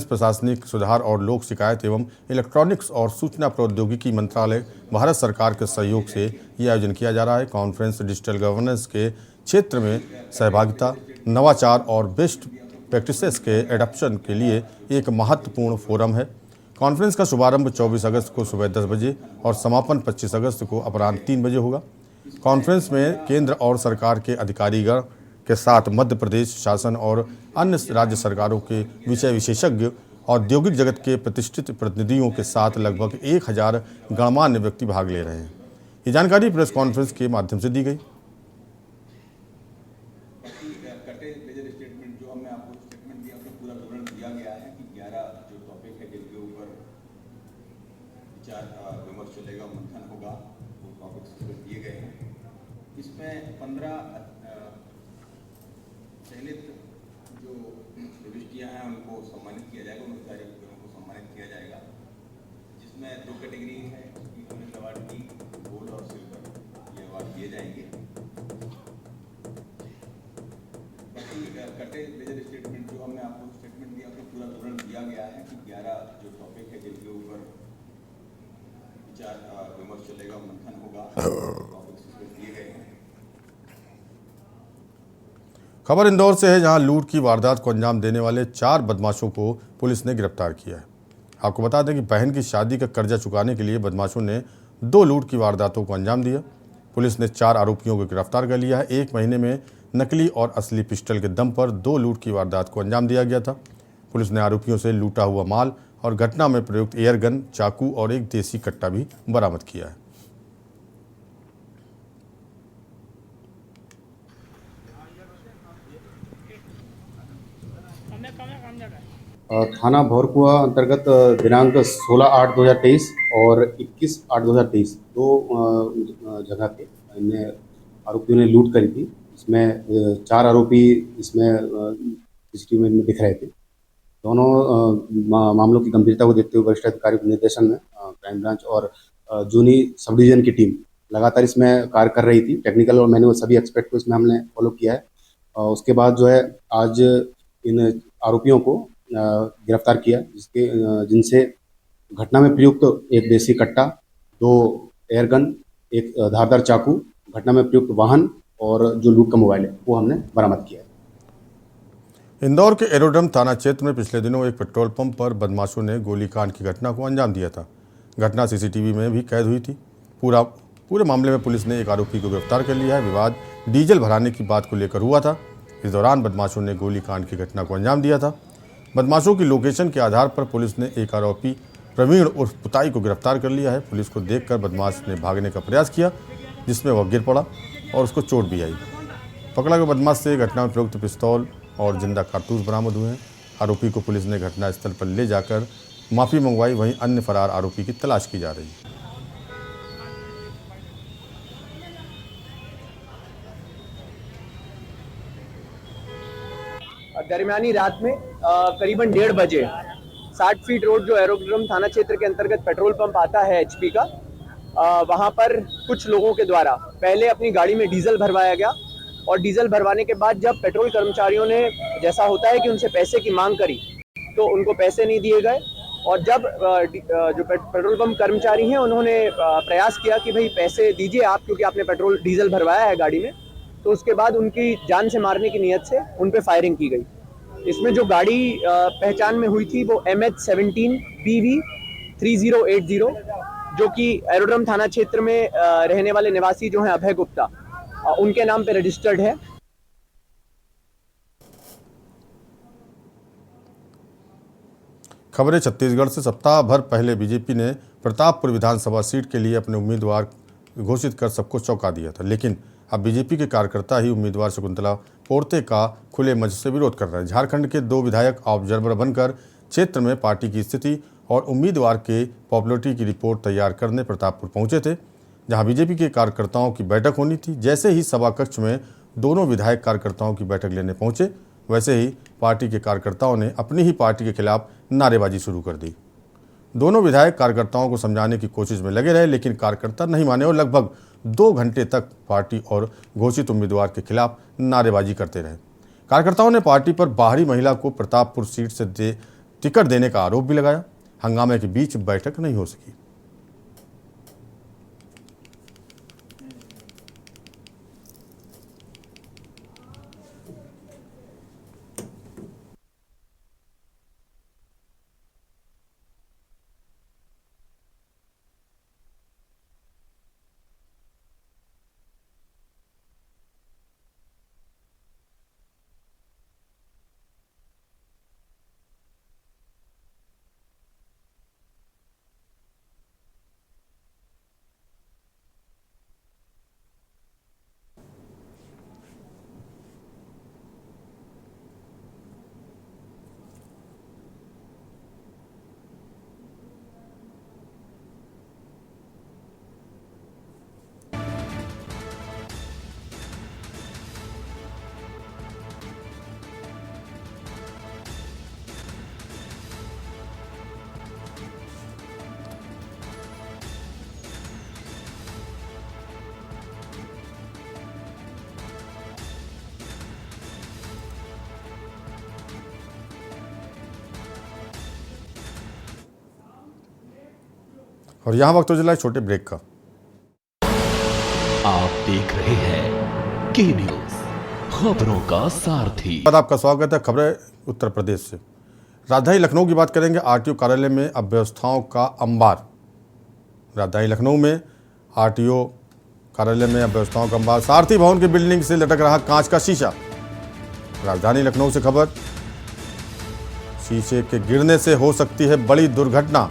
प्रशासनिक सुधार और लोक शिकायत एवं इलेक्ट्रॉनिक्स और सूचना प्रौद्योगिकी मंत्रालय भारत सरकार के सहयोग से ये आयोजन किया जा रहा है। कॉन्फ्रेंस डिजिटल गवर्नेंस के क्षेत्र में सहभागिता, नवाचार और बेस्ट प्रैक्टिसेस के एडॉप्शन के लिए एक महत्वपूर्ण फोरम है। कॉन्फ्रेंस का शुभारंभ 24 अगस्त को सुबह 10 बजे और समापन 25 अगस्त को अपराह्न 3 बजे होगा। कॉन्फ्रेंस में केंद्र और सरकार के अधिकारीगण के साथ मध्य प्रदेश शासन और अन्य राज्य सरकारों के विषय विशेषज्ञ, औद्योगिक जगत के प्रतिष्ठित प्रतिनिधियों के साथ लगभग 1000 गणमान्य व्यक्ति भाग ले रहे हैं। ये जानकारी प्रेस कॉन्फ्रेंस के माध्यम से दी गई। इसमें 15 चयनित जो प्रविष्टियाँ हैं उनको सम्मानित किया जाएगा, उन अधिकारियों को सम्मानित किया जाएगा, जिसमें 2 कैटेगरी है कि हमने अवार्ड की गोल्ड और सिल्वर ये अवार्ड दिए जाएंगे। बाकी कटे मेजर स्टेटमेंट जो हमने आपको स्टेटमेंट दिया उसमें पूरा विवरण दिया गया है कि 11 जो टॉपिक है जिनके ऊपर विचार विमर्श चलेगा, मंथन होगा, टॉपिक्स उसमें दिए गए हैं। खबर इंदौर से है, जहां लूट की वारदात को अंजाम देने वाले 4 बदमाशों को पुलिस ने गिरफ्तार किया है। आपको बता दें कि बहन की शादी का कर्जा चुकाने के लिए बदमाशों ने 2 लूट की वारदातों को अंजाम दिया। पुलिस ने 4 आरोपियों को गिरफ्तार कर लिया है। 1 महीने में नकली और असली पिस्टल के दम पर 2 लूट की वारदात को अंजाम दिया गया था। पुलिस ने आरोपियों से लूटा हुआ माल और घटना में प्रयुक्त एयरगन, चाकू और एक देसी कट्टा भी बरामद किया है। थाना भौरकुआ अंतर्गत दिनांक 16/8/2023 और 21/8/2023 दो जगह पे इनने आरोपियों ने लूट करी थी। इसमें 4 आरोपी इसमें सीसीटीवी में दिख रहे थे। दोनों मामलों की गंभीरता को देखते हुए वरिष्ठ अधिकारी के निर्देशन में क्राइम ब्रांच और जूनी सब डिवीजन की टीम लगातार इसमें कार्य कर रही थी। टेक्निकल और मैनुअल सभी एक्सपर्ट को इसमें हमने फॉलो किया है। उसके बाद जो है आज इन आरोपियों को गिरफ्तार किया, जिनसे घटना में प्रयुक्त एक देसी कट्टा, 2 एयरगन, एक धारदार चाकू, घटना में प्रयुक्त वाहन और जो लूट का मोबाइल है वो हमने बरामद किया है। इंदौर के एरोड्रम थाना क्षेत्र में पिछले दिनों एक पेट्रोल पंप पर बदमाशों ने गोलीकांड की घटना को अंजाम दिया था। घटना सीसीटीवी में भी कैद हुई थी। पूरे मामले में पुलिस ने एक आरोपी को गिरफ्तार कर लिया है। विवाद डीजल भराने की बात को लेकर हुआ था। इस दौरान बदमाशों ने गोलीकांड की घटना को अंजाम दिया था। बदमाशों की लोकेशन के आधार पर पुलिस ने एक आरोपी प्रवीण उर्फ पुताई को गिरफ्तार कर लिया है। पुलिस को देखकर बदमाश ने भागने का प्रयास किया, जिसमें वह गिर पड़ा और उसको चोट भी आई। पकड़ा गया बदमाश से घटना में प्रयुक्त पिस्तौल और जिंदा कारतूस बरामद हुए हैं। आरोपी को पुलिस ने घटनास्थल पर ले जाकर माफ़ी मंगवाई। वहीं अन्य फरार आरोपी की तलाश की जा रही है। दरमियानी रात में करीबन 1:30 बजे 60 फीट रोड जो एरोड्रम थाना क्षेत्र के अंतर्गत पेट्रोल पंप आता है एचपी का, वहां पर कुछ लोगों के द्वारा पहले अपनी गाड़ी में डीजल भरवाया गया और डीजल भरवाने के बाद जब पेट्रोल कर्मचारियों ने, जैसा होता है कि उनसे पैसे की मांग करी, तो उनको पैसे नहीं दिए गए। और जब जो पेट्रोल पंप कर्मचारी हैं उन्होंने प्रयास किया कि भाई पैसे दीजिए आप, क्योंकि आपने पेट्रोल डीजल भरवाया है गाड़ी में, तो उसके बाद उनकी जान से मारने की नीयत से उन पे फायरिंग की गई। इसमें जो गाड़ी पहचान में हुई थी वो MH17 PV 3080, जो कि एरोड्रम थाना क्षेत्र में रहने वाले निवासी जो हैं अभय गुप्ता, उनके नाम पे रजिस्टर्ड है। खबरें छत्तीसगढ़ से। सप्ताह भर पहले बीजेपी ने प्रतापपुर विधानसभा सीट के लिए अपने उम्मीदवार घोषित कर सबको चौंका दिया था, लेकिन अब बीजेपी के कार्यकर्ता ही उम्मीदवार शकुंतला पोर्ते का खुले मंच से विरोध कर रहे हैं। झारखंड के 2 विधायक ऑब्जर्वर बनकर क्षेत्र में पार्टी की स्थिति और उम्मीदवार के पॉपुलरिटी की रिपोर्ट तैयार करने प्रतापपुर पहुंचे थे, जहां बीजेपी के कार्यकर्ताओं की बैठक होनी थी। जैसे ही सभा कक्ष में दोनों विधायक कार्यकर्ताओं की बैठक लेने पहुंचे, वैसे ही पार्टी के कार्यकर्ताओं ने अपनी ही पार्टी के खिलाफ नारेबाजी शुरू कर दी। दोनों विधायक कार्यकर्ताओं को समझाने की कोशिश में लगे रहे, लेकिन कार्यकर्ता नहीं माने और लगभग 2 घंटे तक पार्टी और घोषित उम्मीदवार के खिलाफ नारेबाजी करते रहे। कार्यकर्ताओं ने पार्टी पर बाहरी महिला को प्रतापपुर सीट से टिकट देने का आरोप भी लगाया। हंगामे के बीच बैठक नहीं हो सकी। और यहाँ वक्त हो चला है छोटे ब्रेक का। आप देख रहे हैं के न्यूज, खबरों का सारथी। आपका स्वागत है। खबरें उत्तर प्रदेश से। राजधानी लखनऊ की बात करेंगे। आरटीओ कार्यालय में अव्यवस्थाओं का अंबार। राजधानी लखनऊ में आरटीओ कार्यालय में अव्यवस्थाओं का अंबार। सारथी भवन की बिल्डिंग से लटक रहा कांच का शीशा। राजधानी लखनऊ से खबर, शीशे के गिरने से हो सकती है बड़ी दुर्घटना।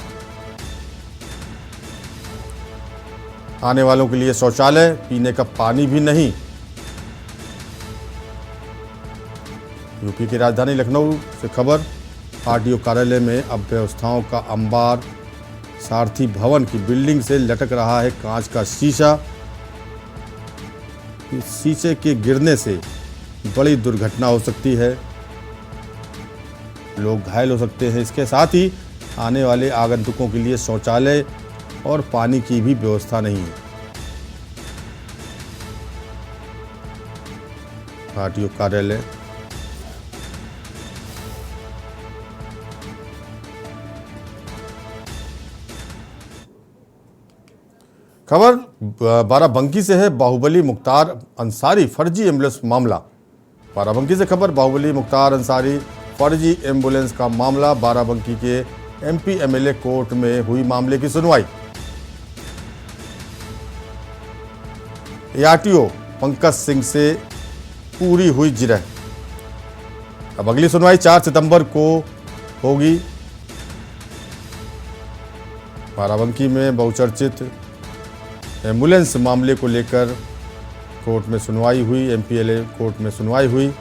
आने वालों के लिए शौचालय, पीने का पानी भी नहीं। यूपी की राजधानी लखनऊ से खबर, आरटीओ कार्यालय में अव्यवस्थाओं का अंबार। सारथी भवन की बिल्डिंग से लटक रहा है कांच का शीशा। इस शीशे के गिरने से बड़ी दुर्घटना हो सकती है, लोग घायल हो सकते हैं। इसके साथ ही आने वाले आगंतुकों के लिए शौचालय और पानी की भी व्यवस्था नहीं है। आरटीओ कार्यालय खबर बाराबंकी से है। बाहुबली मुख्तार अंसारी फर्जी एम्बुलेंस मामला। बाराबंकी से खबर, बाहुबली मुख्तार अंसारी फर्जी एम्बुलेंस का मामला। बाराबंकी के एमपी एमएलए कोर्ट में हुई मामले की सुनवाई। आरटीओ पंकज सिंह से पूरी हुई जिरह। अब अगली सुनवाई 4 सितंबर को होगी। बाराबंकी में बहुचर्चित एम्बुलेंस मामले को लेकर कोर्ट में सुनवाई हुई। एमपीएलए कोर्ट में सुनवाई हुई।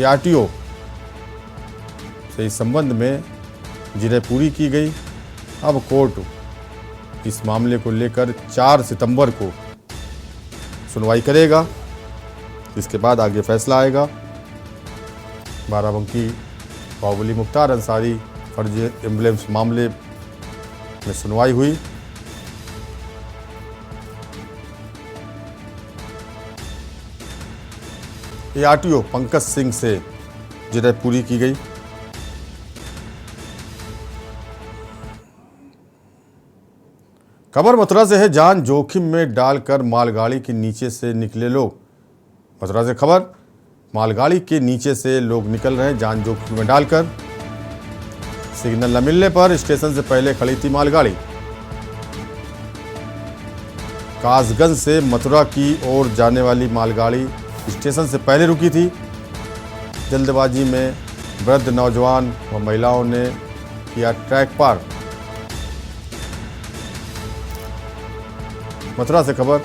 आरटीओ से इस संबंध में जिरह पूरी की गई। अब कोर्ट इस मामले को लेकर 4 सितंबर को सुनवाई करेगा। इसके बाद आगे फैसला आएगा। बाराबंकी बाहुबली मुख्तार अंसारी फर्जी एम्बुलेंस मामले में सुनवाई हुई। आरटीओ पंकज सिंह से जिरह पूरी की गई। खबर मथुरा से है। जान जोखिम में डालकर मालगाड़ी के नीचे से निकले लोग। मथुरा से खबर, मालगाड़ी के नीचे से लोग निकल रहे हैं जान जोखिम में डालकर। सिग्नल न मिलने पर स्टेशन से पहले खड़ी थी मालगाड़ी। कासगंज से मथुरा की ओर जाने वाली मालगाड़ी स्टेशन से पहले रुकी थी। जल्दबाजी में वृद्ध नौजवान व महिलाओं ने किया ट्रैक पार। मथुरा से खबर,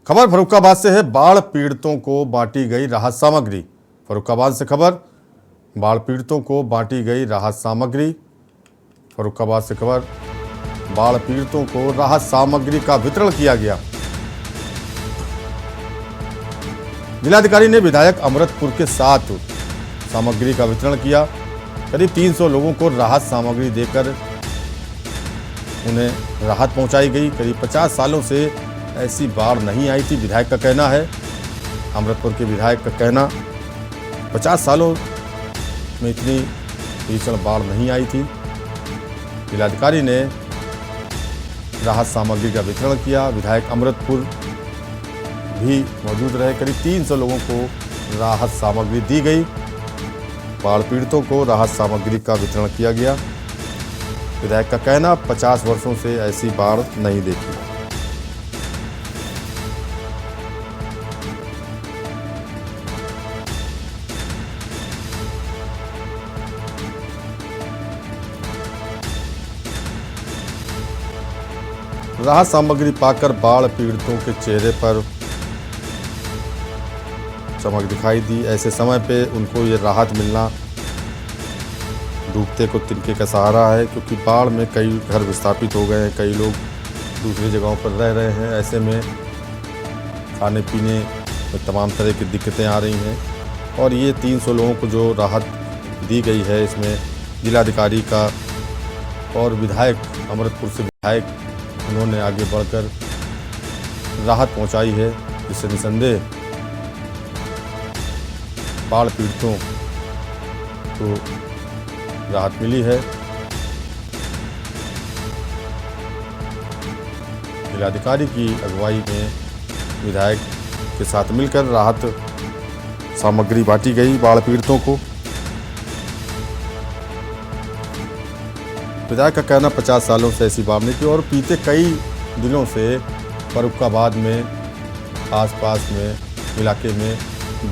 फर्रुखाबाद से है। बाढ़ पीड़ितों को बांटी गई राहत सामग्री। फर्रुखाबाद से खबर, बाढ़ पीड़ितों को बांटी गई राहत सामग्री। फर्रुखाबाद से खबर, बाढ़ पीड़ितों को राहत सामग्री का वितरण किया गया। जिलाधिकारी ने विधायक अमृतपुर के साथ सामग्री का वितरण किया। करीब 300 लोगों को राहत सामग्री देकर उन्हें राहत पहुंचाई गई। करीब 50 सालों से ऐसी बाढ़ नहीं आई थी, विधायक का कहना है। अमृतपुर के विधायक का कहना 50 सालों में इतनी भीषण बाढ़ नहीं आई थी। जिलाधिकारी ने राहत सामग्री का वितरण किया। विधायक अमृतपुर भी मौजूद रहे। करीब 300 लोगों को राहत सामग्री दी गई। बाढ़ पीड़ितों को राहत सामग्री का वितरण किया गया। विधायक का कहना 50 वर्षों से ऐसी बाढ़ नहीं देखी। राहत सामग्री पाकर बाढ़ पीड़ितों के चेहरे पर चमक दिखाई दी। ऐसे समय पे उनको ये राहत मिलना डूबते को तिनके का सहारा है, क्योंकि बाढ़ में कई घर विस्थापित हो गए हैं, कई लोग दूसरी जगहों पर रह रहे हैं। ऐसे में खाने पीने में तमाम तरह की दिक्कतें आ रही हैं और ये 300 लोगों को जो राहत दी गई है, इसमें जिलाधिकारी का और विधायक अमृतपुर से विधायक उन्होंने आगे बढ़कर राहत पहुंचाई है, जिससे निसंदेह बाढ़ पीड़ितों को राहत मिली है। जिलाधिकारी की अगुवाई में विधायक के साथ मिलकर राहत सामग्री बांटी गई बाढ़ पीड़ितों को। विधायक का कहना 50 सालों से ऐसी बाढ़ नहीं थी और बीते कई दिनों से फर्रुखाबाद में आसपास में इलाके में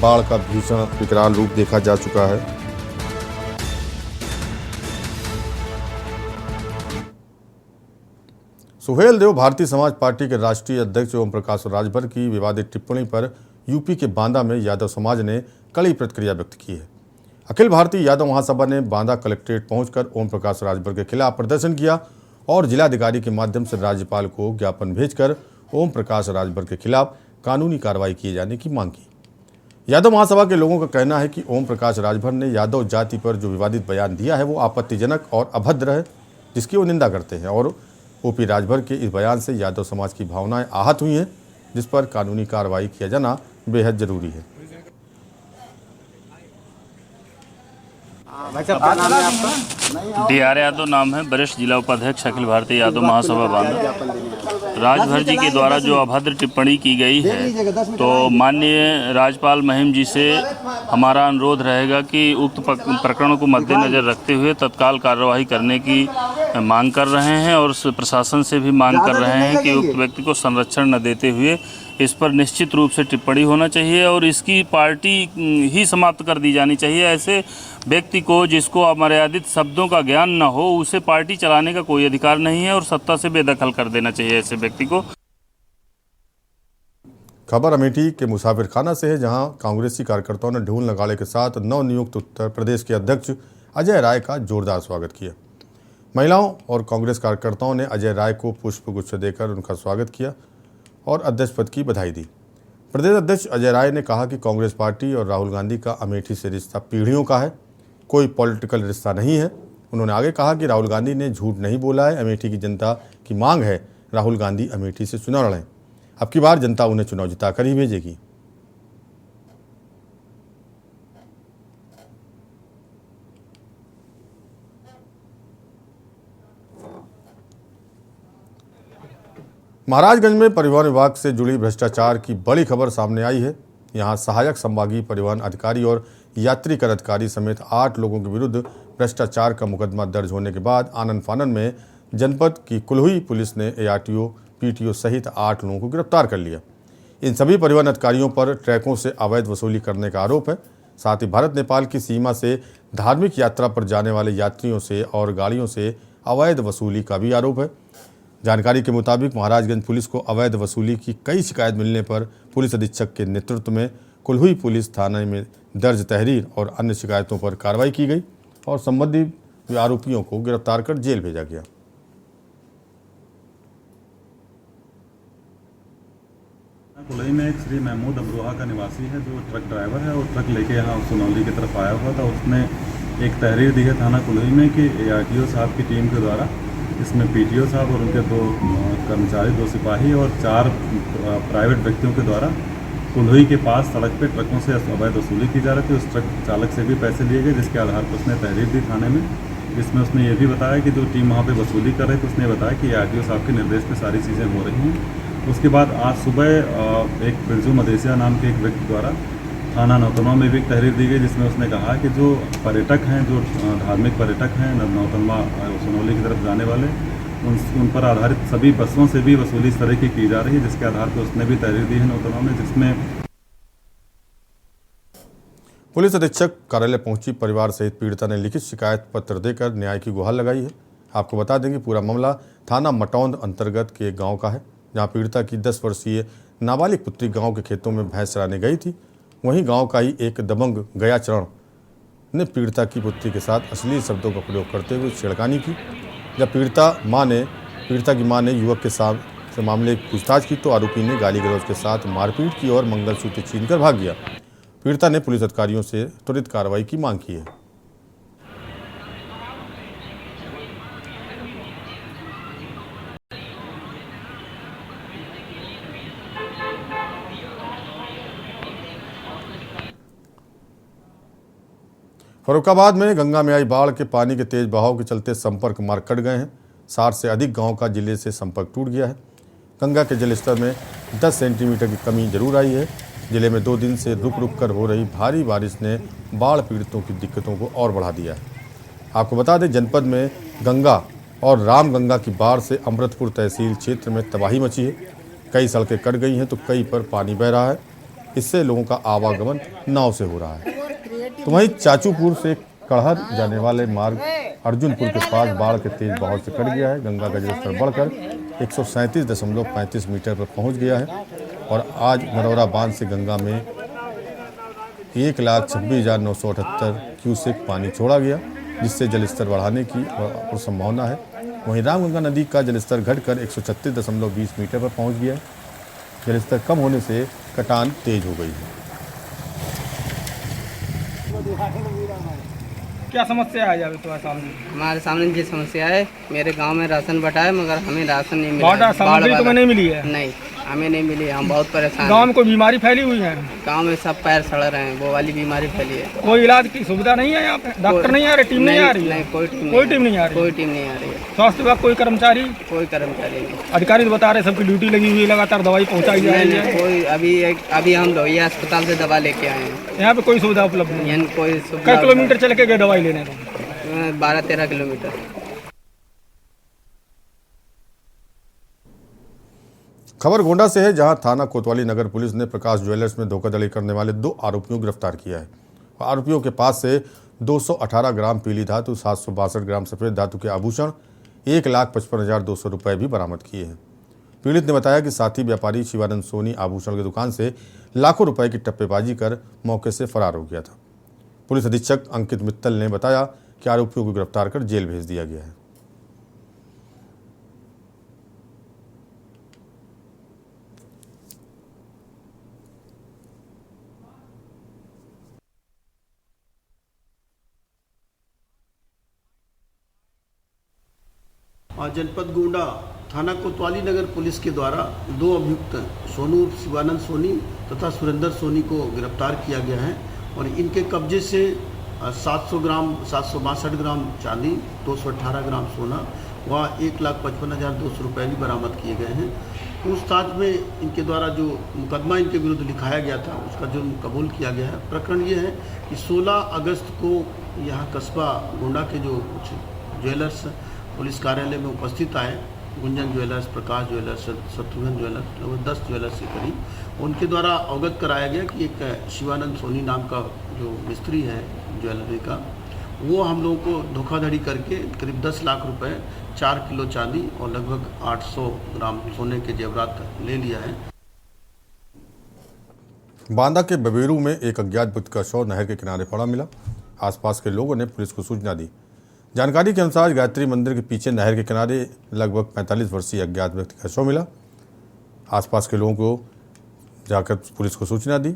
बाढ़ का भीषण विकराल रूप देखा जा चुका है। सुहेल देव भारतीय समाज पार्टी के राष्ट्रीय अध्यक्ष ओम प्रकाश राजभर की विवादित टिप्पणी पर यूपी के बांदा में यादव समाज ने कड़ी प्रतिक्रिया व्यक्त की है। अखिल भारतीय यादव महासभा ने बांदा कलेक्ट्रेट पहुंचकर ओम प्रकाश राजभर के खिलाफ प्रदर्शन किया और जिलाधिकारी के माध्यम से राज्यपाल को ज्ञापन भेजकर ओम प्रकाश राजभर के खिलाफ कानूनी कार्रवाई किए जाने की मांग की। यादव महासभा के लोगों का कहना है कि ओम प्रकाश राजभर ने यादव जाति पर जो विवादित बयान दिया है वो आपत्तिजनक और अभद्र है, जिसकी वो निंदा करते हैं और ओपी राजभर के इस बयान से यादव समाज की भावनाएं आहत हुई हैं, जिस पर कानूनी कार्रवाई किया जाना बेहद जरूरी है। डी.आर. यादव नाम है, वरिष्ठ जिला उपाध्यक्ष अखिल भारतीय यादव महासभा बांदा। राजभर जी के द्वारा जो अभद्र टिप्पणी की गई है, तो माननीय राज्यपाल महिम जी से हमारा अनुरोध रहेगा कि उक्त प्रकरणों को मद्देनजर रखते हुए तत्काल कार्रवाई करने की मांग कर रहे हैं और प्रशासन से भी मांग कर रहे हैं कि उक्त व्यक्ति को संरक्षण न देते हुए इस पर निश्चित रूप से टिप्पणी होना चाहिए और इसकी पार्टी ही समाप्त कर दी जानी चाहिए। ऐसे व्यक्ति को जिसको अमर्यादित शब्दों का ज्ञान न हो, उसे पार्टी चलाने का कोई अधिकार नहीं है और सत्ता से बेदखल कर देना चाहिए ऐसे व्यक्ति को। खबर अमेठी के मुसाफिर खाना से है, जहां कांग्रेसी कार्यकर्ताओं ने ढोल नगाड़े के साथ नवनियुक्त उत्तर प्रदेश के अध्यक्ष अजय राय का जोरदार स्वागत किया। महिलाओं और कांग्रेस कार्यकर्ताओं ने अजय राय को पुष्पगुच्छ देकर उनका स्वागत किया और अध्यक्ष पद की बधाई दी। प्रदेश अध्यक्ष अजय राय ने कहा कि कांग्रेस पार्टी और राहुल गांधी का अमेठी से रिश्ता पीढ़ियों का है, कोई पॉलिटिकल रिश्ता नहीं है। उन्होंने आगे कहा कि राहुल गांधी ने झूठ नहीं बोला है। अमेठी की जनता की मांग है राहुल गांधी अमेठी से चुनाव लड़ें। अब की बार जनता उन्हें चुनाव जिताकर ही भेजेगी। महाराजगंज में परिवहन विभाग से जुड़ी भ्रष्टाचार की बड़ी खबर सामने आई है। यहां सहायक संभागीय परिवहन अधिकारी और यात्री कर अधिकारी समेत 8 लोगों के विरुद्ध भ्रष्टाचार का मुकदमा दर्ज होने के बाद आनन फानन में जनपद की कुल्हुई पुलिस ने ARTO, PTO सहित 8 लोगों को गिरफ्तार कर लिया। इन सभी परिवहन अधिकारियों पर ट्रकों से अवैध वसूली करने का आरोप है। साथ ही भारत नेपाल की सीमा से धार्मिक यात्रा पर जाने वाले यात्रियों से और गाड़ियों से अवैध वसूली का भी आरोप है। जानकारी के मुताबिक महाराजगंज पुलिस को अवैध वसूली की कई शिकायत मिलने पर पुलिस अधीक्षक के नेतृत्व में कुल्हुई पुलिस थाने में दर्ज तहरीर और अन्य शिकायतों पर कार्रवाई की गई और संबंधित आरोपियों को गिरफ्तार कर जेल भेजा गया। पुलई में एक श्री महमूद अमरोहा का निवासी है जो ट्रक ड्राइवर है और ट्रक लेके यहाँ सुनौली की तरफ आया हुआ था। उसने एक तहरीर दी है थाना कुलई में कि ARTO साहब की टीम के द्वारा इसमें PTO साहब और उनके 2 कर्मचारी, 2 सिपाही और 4 प्राइवेट व्यक्तियों के द्वारा कुलई के पास सड़क पे ट्रकों से अवैध वसूली की जा रही थी। उस ट्रक चालक से भी पैसे लिए गए, जिसके आधार पर उसने तहरीर दी थाने में, जिसमें उसने ये भी बताया कि जो टीम वहाँ पे वसूली कर रही थी उसने बताया कि ARTO साहब के निर्देश पे सारी चीज़ें हो रही हैं। उसके बाद आज सुबह एक बिरजू मदेसिया नाम के एक व्यक्ति द्वारा थाना नौतनवा में भी एक तहरीर दी गई, जिसमें उसने कहा कि जो पर्यटक हैं, जो धार्मिक पर्यटक हैं नौतनवा सुनौली की तरफ जाने वाले, उन पर आधारित सभी बसों से भी वसूली इस तरह की जा रही है, जिसके आधार पर उसने भी तहरीर दी है नौतनवा में, जिसमें पुलिस अधीक्षक कार्यालय पहुंची परिवार सहित पीड़िता ने लिखित शिकायत पत्र देकर न्याय की गुहार लगाई है। आपको बता दें कि पूरा मामला थाना मटौंद अंतर्गत के एक गांव का है, जहां पीड़िता की 10 वर्षीय नाबालिग पुत्री गांव के खेतों में भैंस चराने गई थी। वहीं गांव का ही एक दबंग गयाचरण ने पीड़िता की पुत्री के साथ अश्लील शब्दों का प्रयोग करते हुए छेड़खानी की। जब पीड़िता की मां ने युवक के साथ से मामले की पूछताछ की तो आरोपी ने गाली गलौज के साथ मारपीट की और मंगलसूत्र छीनकर भाग गया। पीड़िता ने पुलिस अधिकारियों से त्वरित कार्रवाई की मांग की है। फर्रुखाबाद में गंगा में आई बाढ़ के पानी के तेज बहाव के चलते संपर्क मार्ग कट गए हैं। 60 से अधिक गांव का जिले से संपर्क टूट गया है। गंगा के जलस्तर में 10 सेंटीमीटर की कमी जरूर आई है। जिले में 2 दिन से रुक रुक कर हो रही भारी बारिश ने बाढ़ पीड़ितों की दिक्कतों को और बढ़ा दिया है। आपको बता दें, जनपद में गंगा और रामगंगा की बाढ़ से अमृतपुर तहसील क्षेत्र में तबाही मची है। कई सड़कें कट गई हैं तो कई पर पानी बह रहा है। इससे लोगों का आवागमन नाव से हो रहा है। तो वहीं चाचूपुर से कड़हर जाने वाले मार्ग अर्जुनपुर के पास बाढ़ के तेज बहाव से कट गया है। गंगा का जलस्तर बढ़कर 137.35 मीटर पर पहुंच गया है और आज नरौरा बांध से गंगा में 1,26,978 क्यूसेक पानी छोड़ा गया, जिससे जलस्तर बढ़ाने की और संभावना है। वहीं रामगंगा नदी का जलस्तर घटकर 136.20 मीटर पर पहुंच गया है। जलस्तर कम होने से कटान तेज हो गई है। क्या समस्या है तुम्हारे सामने? हमारे सामने ये समस्या है, मेरे गांव में राशन बटा है मगर हमें राशन नहीं मिला। बाढ़ सामग्री तुम्हें नहीं मिली है? नहीं, हमें नहीं मिली। हम बहुत परेशान। गांव में कोई बीमारी फैली हुई है? गांव में सब पैर सड़ रहे हैं, वो वाली बीमारी फैली है। कोई इलाज की सुविधा नहीं है यहाँ पे? डॉक्टर नहीं आ रहे? टीम नहीं आ रही है? नहीं, कोई टीम नहीं आ रही। कोई टीम नहीं आ रही है। स्वास्थ्य विभाग कोई कर्मचारी? कोई कर्मचारी नहीं। अधिकारी तो बता रहे सबकी ड्यूटी लगी हुई है, लगातार दवाई पहुँचाई जा रही है। कोई अभी हम लोहिया अस्पताल से दवा लेके आए हैं। यहाँ पे कोई सुविधा उपलब्ध नहीं है? कोई। कई किलोमीटर चल के गए दवाई लेने? 12-13 किलोमीटर। खबर गोंडा से है, जहां थाना कोतवाली नगर पुलिस ने प्रकाश ज्वेलर्स में धोखाधड़ी करने वाले 2 आरोपियों को गिरफ्तार किया है। आरोपियों के पास से 218 ग्राम पीली धातु, 762 ग्राम सफेद धातु के आभूषण, 1,55,200 रुपये भी बरामद किए हैं। पीड़ित ने बताया कि साथी व्यापारी शिवानंद सोनी आभूषण की दुकान से लाखों रुपए की टप्पेबाजी कर मौके से फरार हो गया था। पुलिस अधीक्षक अंकित मित्तल ने बताया कि आरोपियों को गिरफ्तार कर जेल भेज दिया गया है। जनपद गोंडा थाना कोतवाली नगर पुलिस के द्वारा 2 अभियुक्त सोनू शिवानंद सोनी तथा सुरेंद्र सोनी को गिरफ्तार किया गया है और इनके कब्जे से 762 ग्राम चांदी, 218 ग्राम सोना व 1,55,200 रुपये भी बरामद किए गए हैं। पूछताछ में इनके द्वारा जो मुकदमा इनके विरुद्ध लिखाया गया था उसका जुर्म कबूल किया गया है। प्रकरण ये है कि 16 अगस्त को यहाँ कस्बा गोंडा के जो कुछ ज्वेलर्स पुलिस कार्यालय में उपस्थित आए, गुंजन ज्वेलर्स, प्रकाश ज्वेलर्स, शत्रुघ्न ज्वेलर्स, लगभग 10 ज्वेलर्स के करीब, उनके द्वारा अवगत कराया गया कि एक शिवानंद सोनी नाम का जो मिस्त्री है ज्वेलरी का, वो हम लोगों को धोखाधड़ी करके करीब 10 लाख रुपए, 4 किलो चांदी और लगभग 800 ग्राम सोने के जेवरात ले लिया है। बांदा के बबेरू में एक अज्ञात व्यक्ति का शव नहर के किनारे पड़ा मिला। आसपास के लोगों ने पुलिस को सूचना दी। जानकारी के अनुसार गायत्री मंदिर के पीछे नहर के किनारे लगभग 45 वर्षीय अज्ञात व्यक्ति का शव मिला। आसपास के लोगों को जाकर पुलिस को सूचना दी।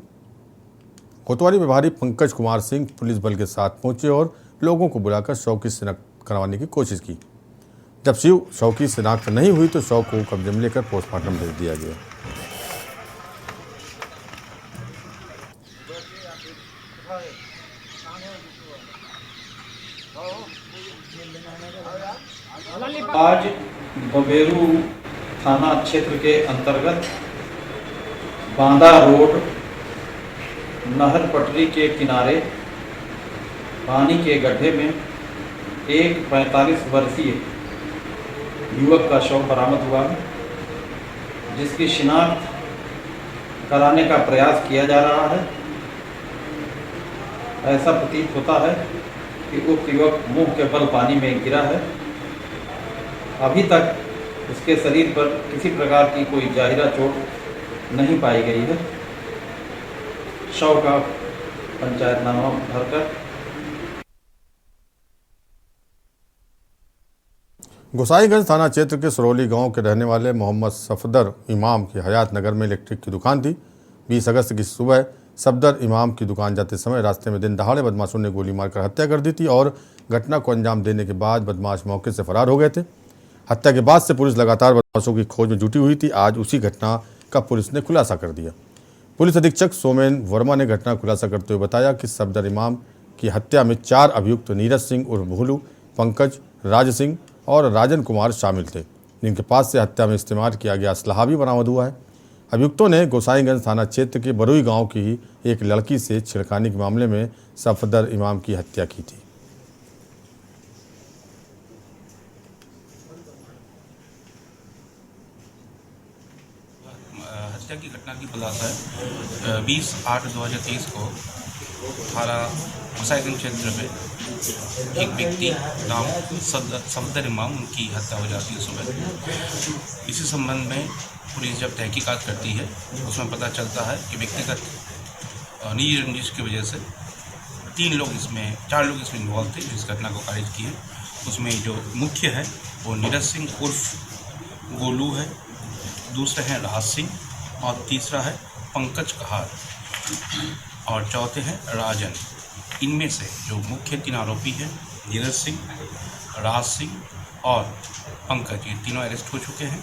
कोतवाली प्रभारी पंकज कुमार सिंह पुलिस बल के साथ पहुंचे और लोगों को बुलाकर शव की शिनाख्त करवाने की कोशिश की। जब शव की शिनाख्त नहीं हुई तो शव को कब्जे में लेकर पोस्टमार्टम भेज दिया गया। आज बबेरू थाना क्षेत्र के अंतर्गत बांदा रोड नहर पटरी के किनारे पानी के गड्ढे में एक 45 वर्षीय युवक का शव बरामद हुआ है, जिसकी शिनाख्त कराने का प्रयास किया जा रहा है। ऐसा प्रतीत होता है कि उक्त युवक मुंह के बल पानी में गिरा है। अभी तक उसके शरीर पर किसी प्रकार की कोई जाहिरा चोट नहीं पाई गई है। शव का पंचायतनामा भरकर गोसाईगंज थाना क्षेत्र के सरोली गांव के रहने वाले मोहम्मद सफदर इमाम की हयात नगर में इलेक्ट्रिक की दुकान थी। 20 अगस्त की सुबह सफदर इमाम की दुकान जाते समय रास्ते में दिन दहाड़े बदमाशों ने गोली मारकर हत्या कर दी थी और घटना को अंजाम देने के बाद बदमाश मौके से फरार हो गए थे। हत्या के बाद से पुलिस लगातार बदमाशों की खोज में जुटी हुई थी। आज उसी घटना का पुलिस ने खुलासा कर दिया। पुलिस अधीक्षक सोमेन वर्मा ने घटना खुलासा करते हुए बताया कि सफदर इमाम की हत्या में 4 अभियुक्त नीरज सिंह उर्फ भोलू, पंकज, राज सिंह और राजन कुमार शामिल थे, जिनके पास से हत्या में इस्तेमाल किया गया असलहा भी बरामद हुआ है। अभियुक्तों ने गोसाईगंज थाना क्षेत्र के बरुई गांव की ही एक लड़की से छेड़खानी के मामले में सफदर इमाम की हत्या की थी। हत्या की घटना की खुलासा है 20/8/2023 को थाना गोसाईगंज क्षेत्र में एक व्यक्ति नाम सफदर इमाम उनकी हत्या हो जाती है सुबह। इसी संबंध में पुलिस जब तहकीकात करती है उसमें पता चलता है कि व्यक्तिगत निजी रंजिश की वजह से 4 लोग इसमें इन्वॉल्व थे जो इस घटना को खारिज की है। उसमें जो मुख्य है वो नीरज सिंह उर्फ गोलू है, दूसरे हैं राज सिंह और तीसरा है पंकज कहार और चौथे हैं राजन। इनमें से जो मुख्य 3 आरोपी हैं नीरज सिंह, राज सिंह और पंकज, ये तीनों अरेस्ट हो चुके हैं।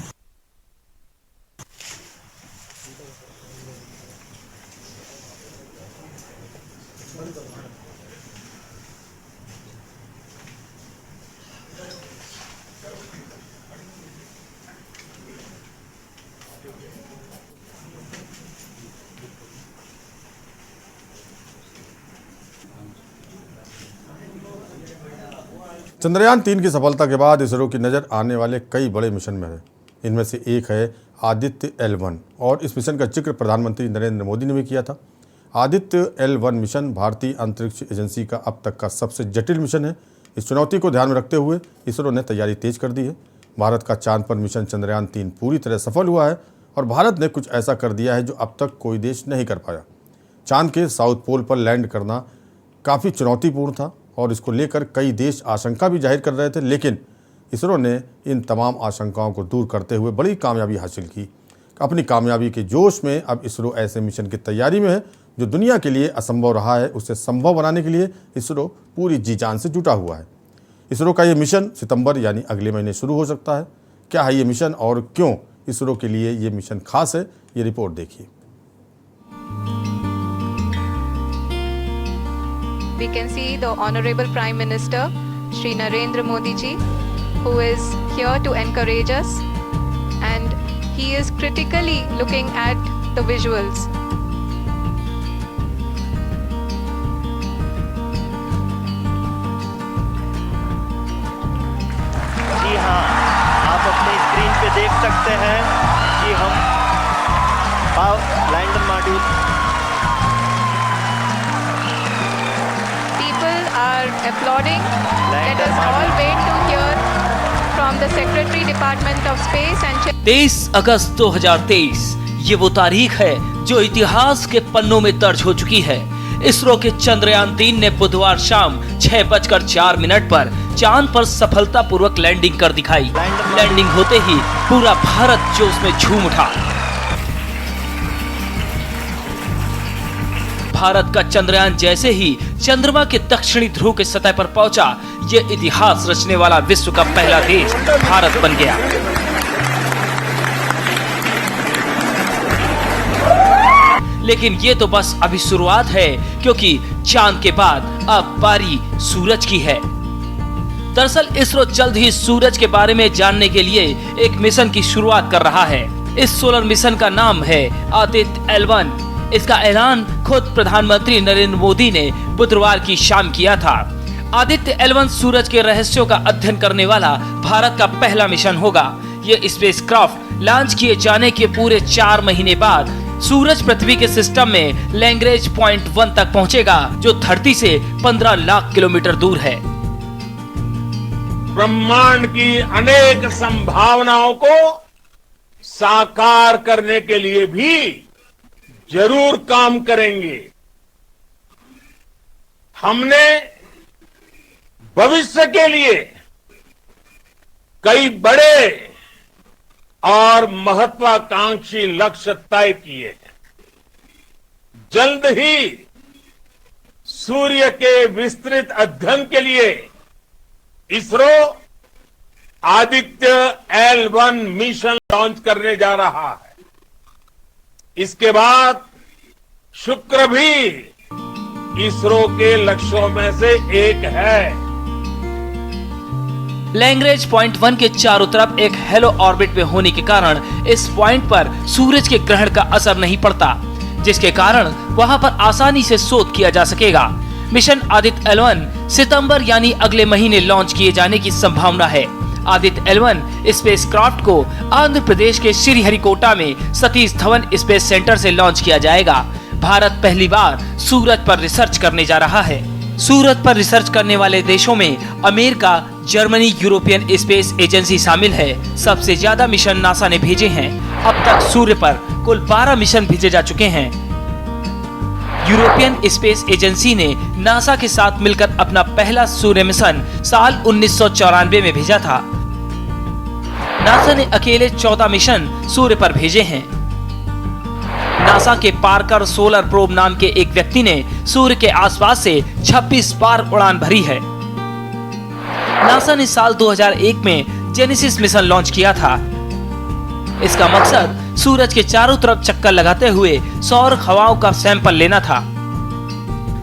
चंद्रयान 3 की सफलता के बाद इसरो की नज़र आने वाले कई बड़े मिशन में है। इनमें से एक है आदित्य L1 और इस मिशन का जिक्र प्रधानमंत्री नरेंद्र मोदी ने भी किया था। आदित्य L1 मिशन भारतीय अंतरिक्ष एजेंसी का अब तक का सबसे जटिल मिशन है। इस चुनौती को ध्यान में रखते हुए इसरो ने तैयारी तेज कर दी है। भारत का चांद पर मिशन चंद्रयान 3 पूरी तरह सफल हुआ है और भारत ने कुछ ऐसा कर दिया है जो अब तक कोई देश नहीं कर पाया। चांद के साउथ पोल पर लैंड करना काफ़ी चुनौतीपूर्ण था और इसको लेकर कई देश आशंका भी जाहिर कर रहे थे, लेकिन इसरो ने इन तमाम आशंकाओं को दूर करते हुए बड़ी कामयाबी हासिल की। अपनी कामयाबी के जोश में अब इसरो ऐसे मिशन की तैयारी में है जो दुनिया के लिए असंभव रहा है, उसे संभव बनाने के लिए इसरो पूरी जी जान से जुटा हुआ है। इसरो का ये मिशन सितंबर यानी अगले महीने शुरू हो सकता है। क्या है ये मिशन और क्यों इसरो के लिए ये मिशन खास है, ये रिपोर्ट देखिए। We can see the Honorable Prime Minister, Shri Narendra Modi ji, who is here to encourage us, and he is critically looking at the visuals. जी हाँ, आप अपने स्क्रीन पे देख सकते हैं कि हम lander module are applauding. Let us all wait to hear from the Secretary Department of Space and 23 अगस्त 2023 ये वो तारीख है जो इतिहास के पन्नों में दर्ज हो चुकी है। इसरो के चंद्रयान 3 ने बुधवार शाम 6:04 पर चांद पर सफलतापूर्वक लैंडिंग कर दिखाई। लैंडिंग होते ही पूरा भारत जोश में झूम उठा। भारत का चंद्रयान जैसे ही चंद्रमा के दक्षिणी ध्रुव के सतह पर पहुंचा, ये इतिहास रचने वाला विश्व का पहला देश भारत बन गया। लेकिन ये तो बस अभी शुरुआत है, क्योंकि चांद के बाद अब बारी सूरज की है। दरअसल इसरो जल्द ही सूरज के बारे में जानने के लिए एक मिशन की शुरुआत कर रहा है। इस सोलर मिशन का नाम है आदित्य L1। इसका ऐलान खुद प्रधानमंत्री नरेंद्र मोदी ने बुधवार की शाम किया था। आदित्य L1 सूरज के रहस्यों का अध्ययन करने वाला भारत का पहला मिशन होगा। ये स्पेसक्राफ्ट लॉन्च किए जाने के पूरे 4 महीने बाद सूरज पृथ्वी के सिस्टम में लैग्रेंज पॉइंट 1 तक पहुंचेगा, जो धरती से 15 लाख किलोमीटर दूर है। ब्रह्मांड की अनेक संभावनाओं को साकार करने के लिए भी जरूर काम करेंगे। हमने भविष्य के लिए कई बड़े और महत्वाकांक्षी लक्ष्य तय किए हैं। जल्द ही सूर्य के विस्तृत अध्ययन के लिए ISRO Aditya L1 mission launch करने जा रहा है। इसके बाद शुक्र भी इसरो के लक्ष्यों में से एक है। लैग्रेंज पॉइंट 1 के चारों तरफ एक हेलो ऑर्बिट में होने के कारण इस पॉइंट पर सूरज के ग्रहण का असर नहीं पड़ता, जिसके कारण वहां पर आसानी से शोध किया जा सकेगा। मिशन आदित्य L1 सितंबर यानी अगले महीने लॉन्च किए जाने की संभावना है। आदित्य L1 स्पेसक्राफ्ट को आंध्र प्रदेश के श्रीहरिकोटा में सतीश धवन स्पेस सेंटर से लॉन्च किया जाएगा। भारत पहली बार सूरज पर रिसर्च करने जा रहा है। सूरज पर रिसर्च करने वाले देशों में America, Germany, European space agency शामिल है। सबसे ज्यादा मिशन नासा ने भेजे हैं। अब तक सूर्य पर कुल 12 मिशन भेजे जा चुके हैं। यूरोपियन स्पेस एजेंसी ने नासा के साथ मिलकर अपना पहला सूर्य मिशन साल 1994 में भेजा था। नासा ने अकेले 14 मिशन सूर्य पर भेजे हैं। नासा के पार्कर सोलर प्रोब नाम के एक व्यक्ति ने सूर्य के आसपास से 26 बार उड़ान भरी है। नासा ने साल 2001 में जेनेसिस मिशन लॉन्च किया था। इसका मकसद सूरज के चारों तरफ चक्कर लगाते हुए सौर हवाओं का सैंपल लेना था।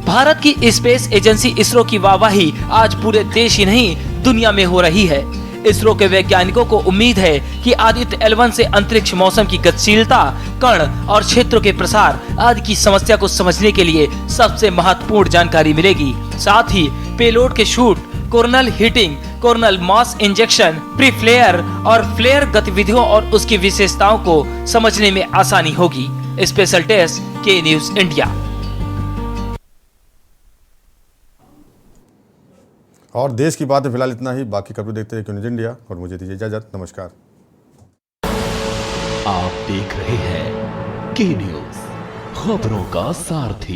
भारत की स्पेस एजेंसी इसरो की वाहवाही आज पूरे देश ही नहीं दुनिया में हो रही है। इसरो के वैज्ञानिकों को उम्मीद है कि आदित्य L1 से अंतरिक्ष मौसम की गतिशीलता, कण और क्षेत्रों के प्रसार आदि की समस्या को समझने के लिए सबसे महत्वपूर्ण जानकारी मिलेगी। साथ ही पेलोड के suite, coronal heating, coronal mass injection, pre flare और फ्लेयर गतिविधियों और उसकी विशेषताओं को समझने में आसानी होगी। स्पेशल डेस्क के न्यूज इंडिया। और देश की बात है फिलहाल इतना ही। बाकी खबरें देखते रहिए न्यूज इंडिया और मुझे दीजिए इजाजत। नमस्कार। आप देख रहे हैं के न्यूज, खबरों का सारथी।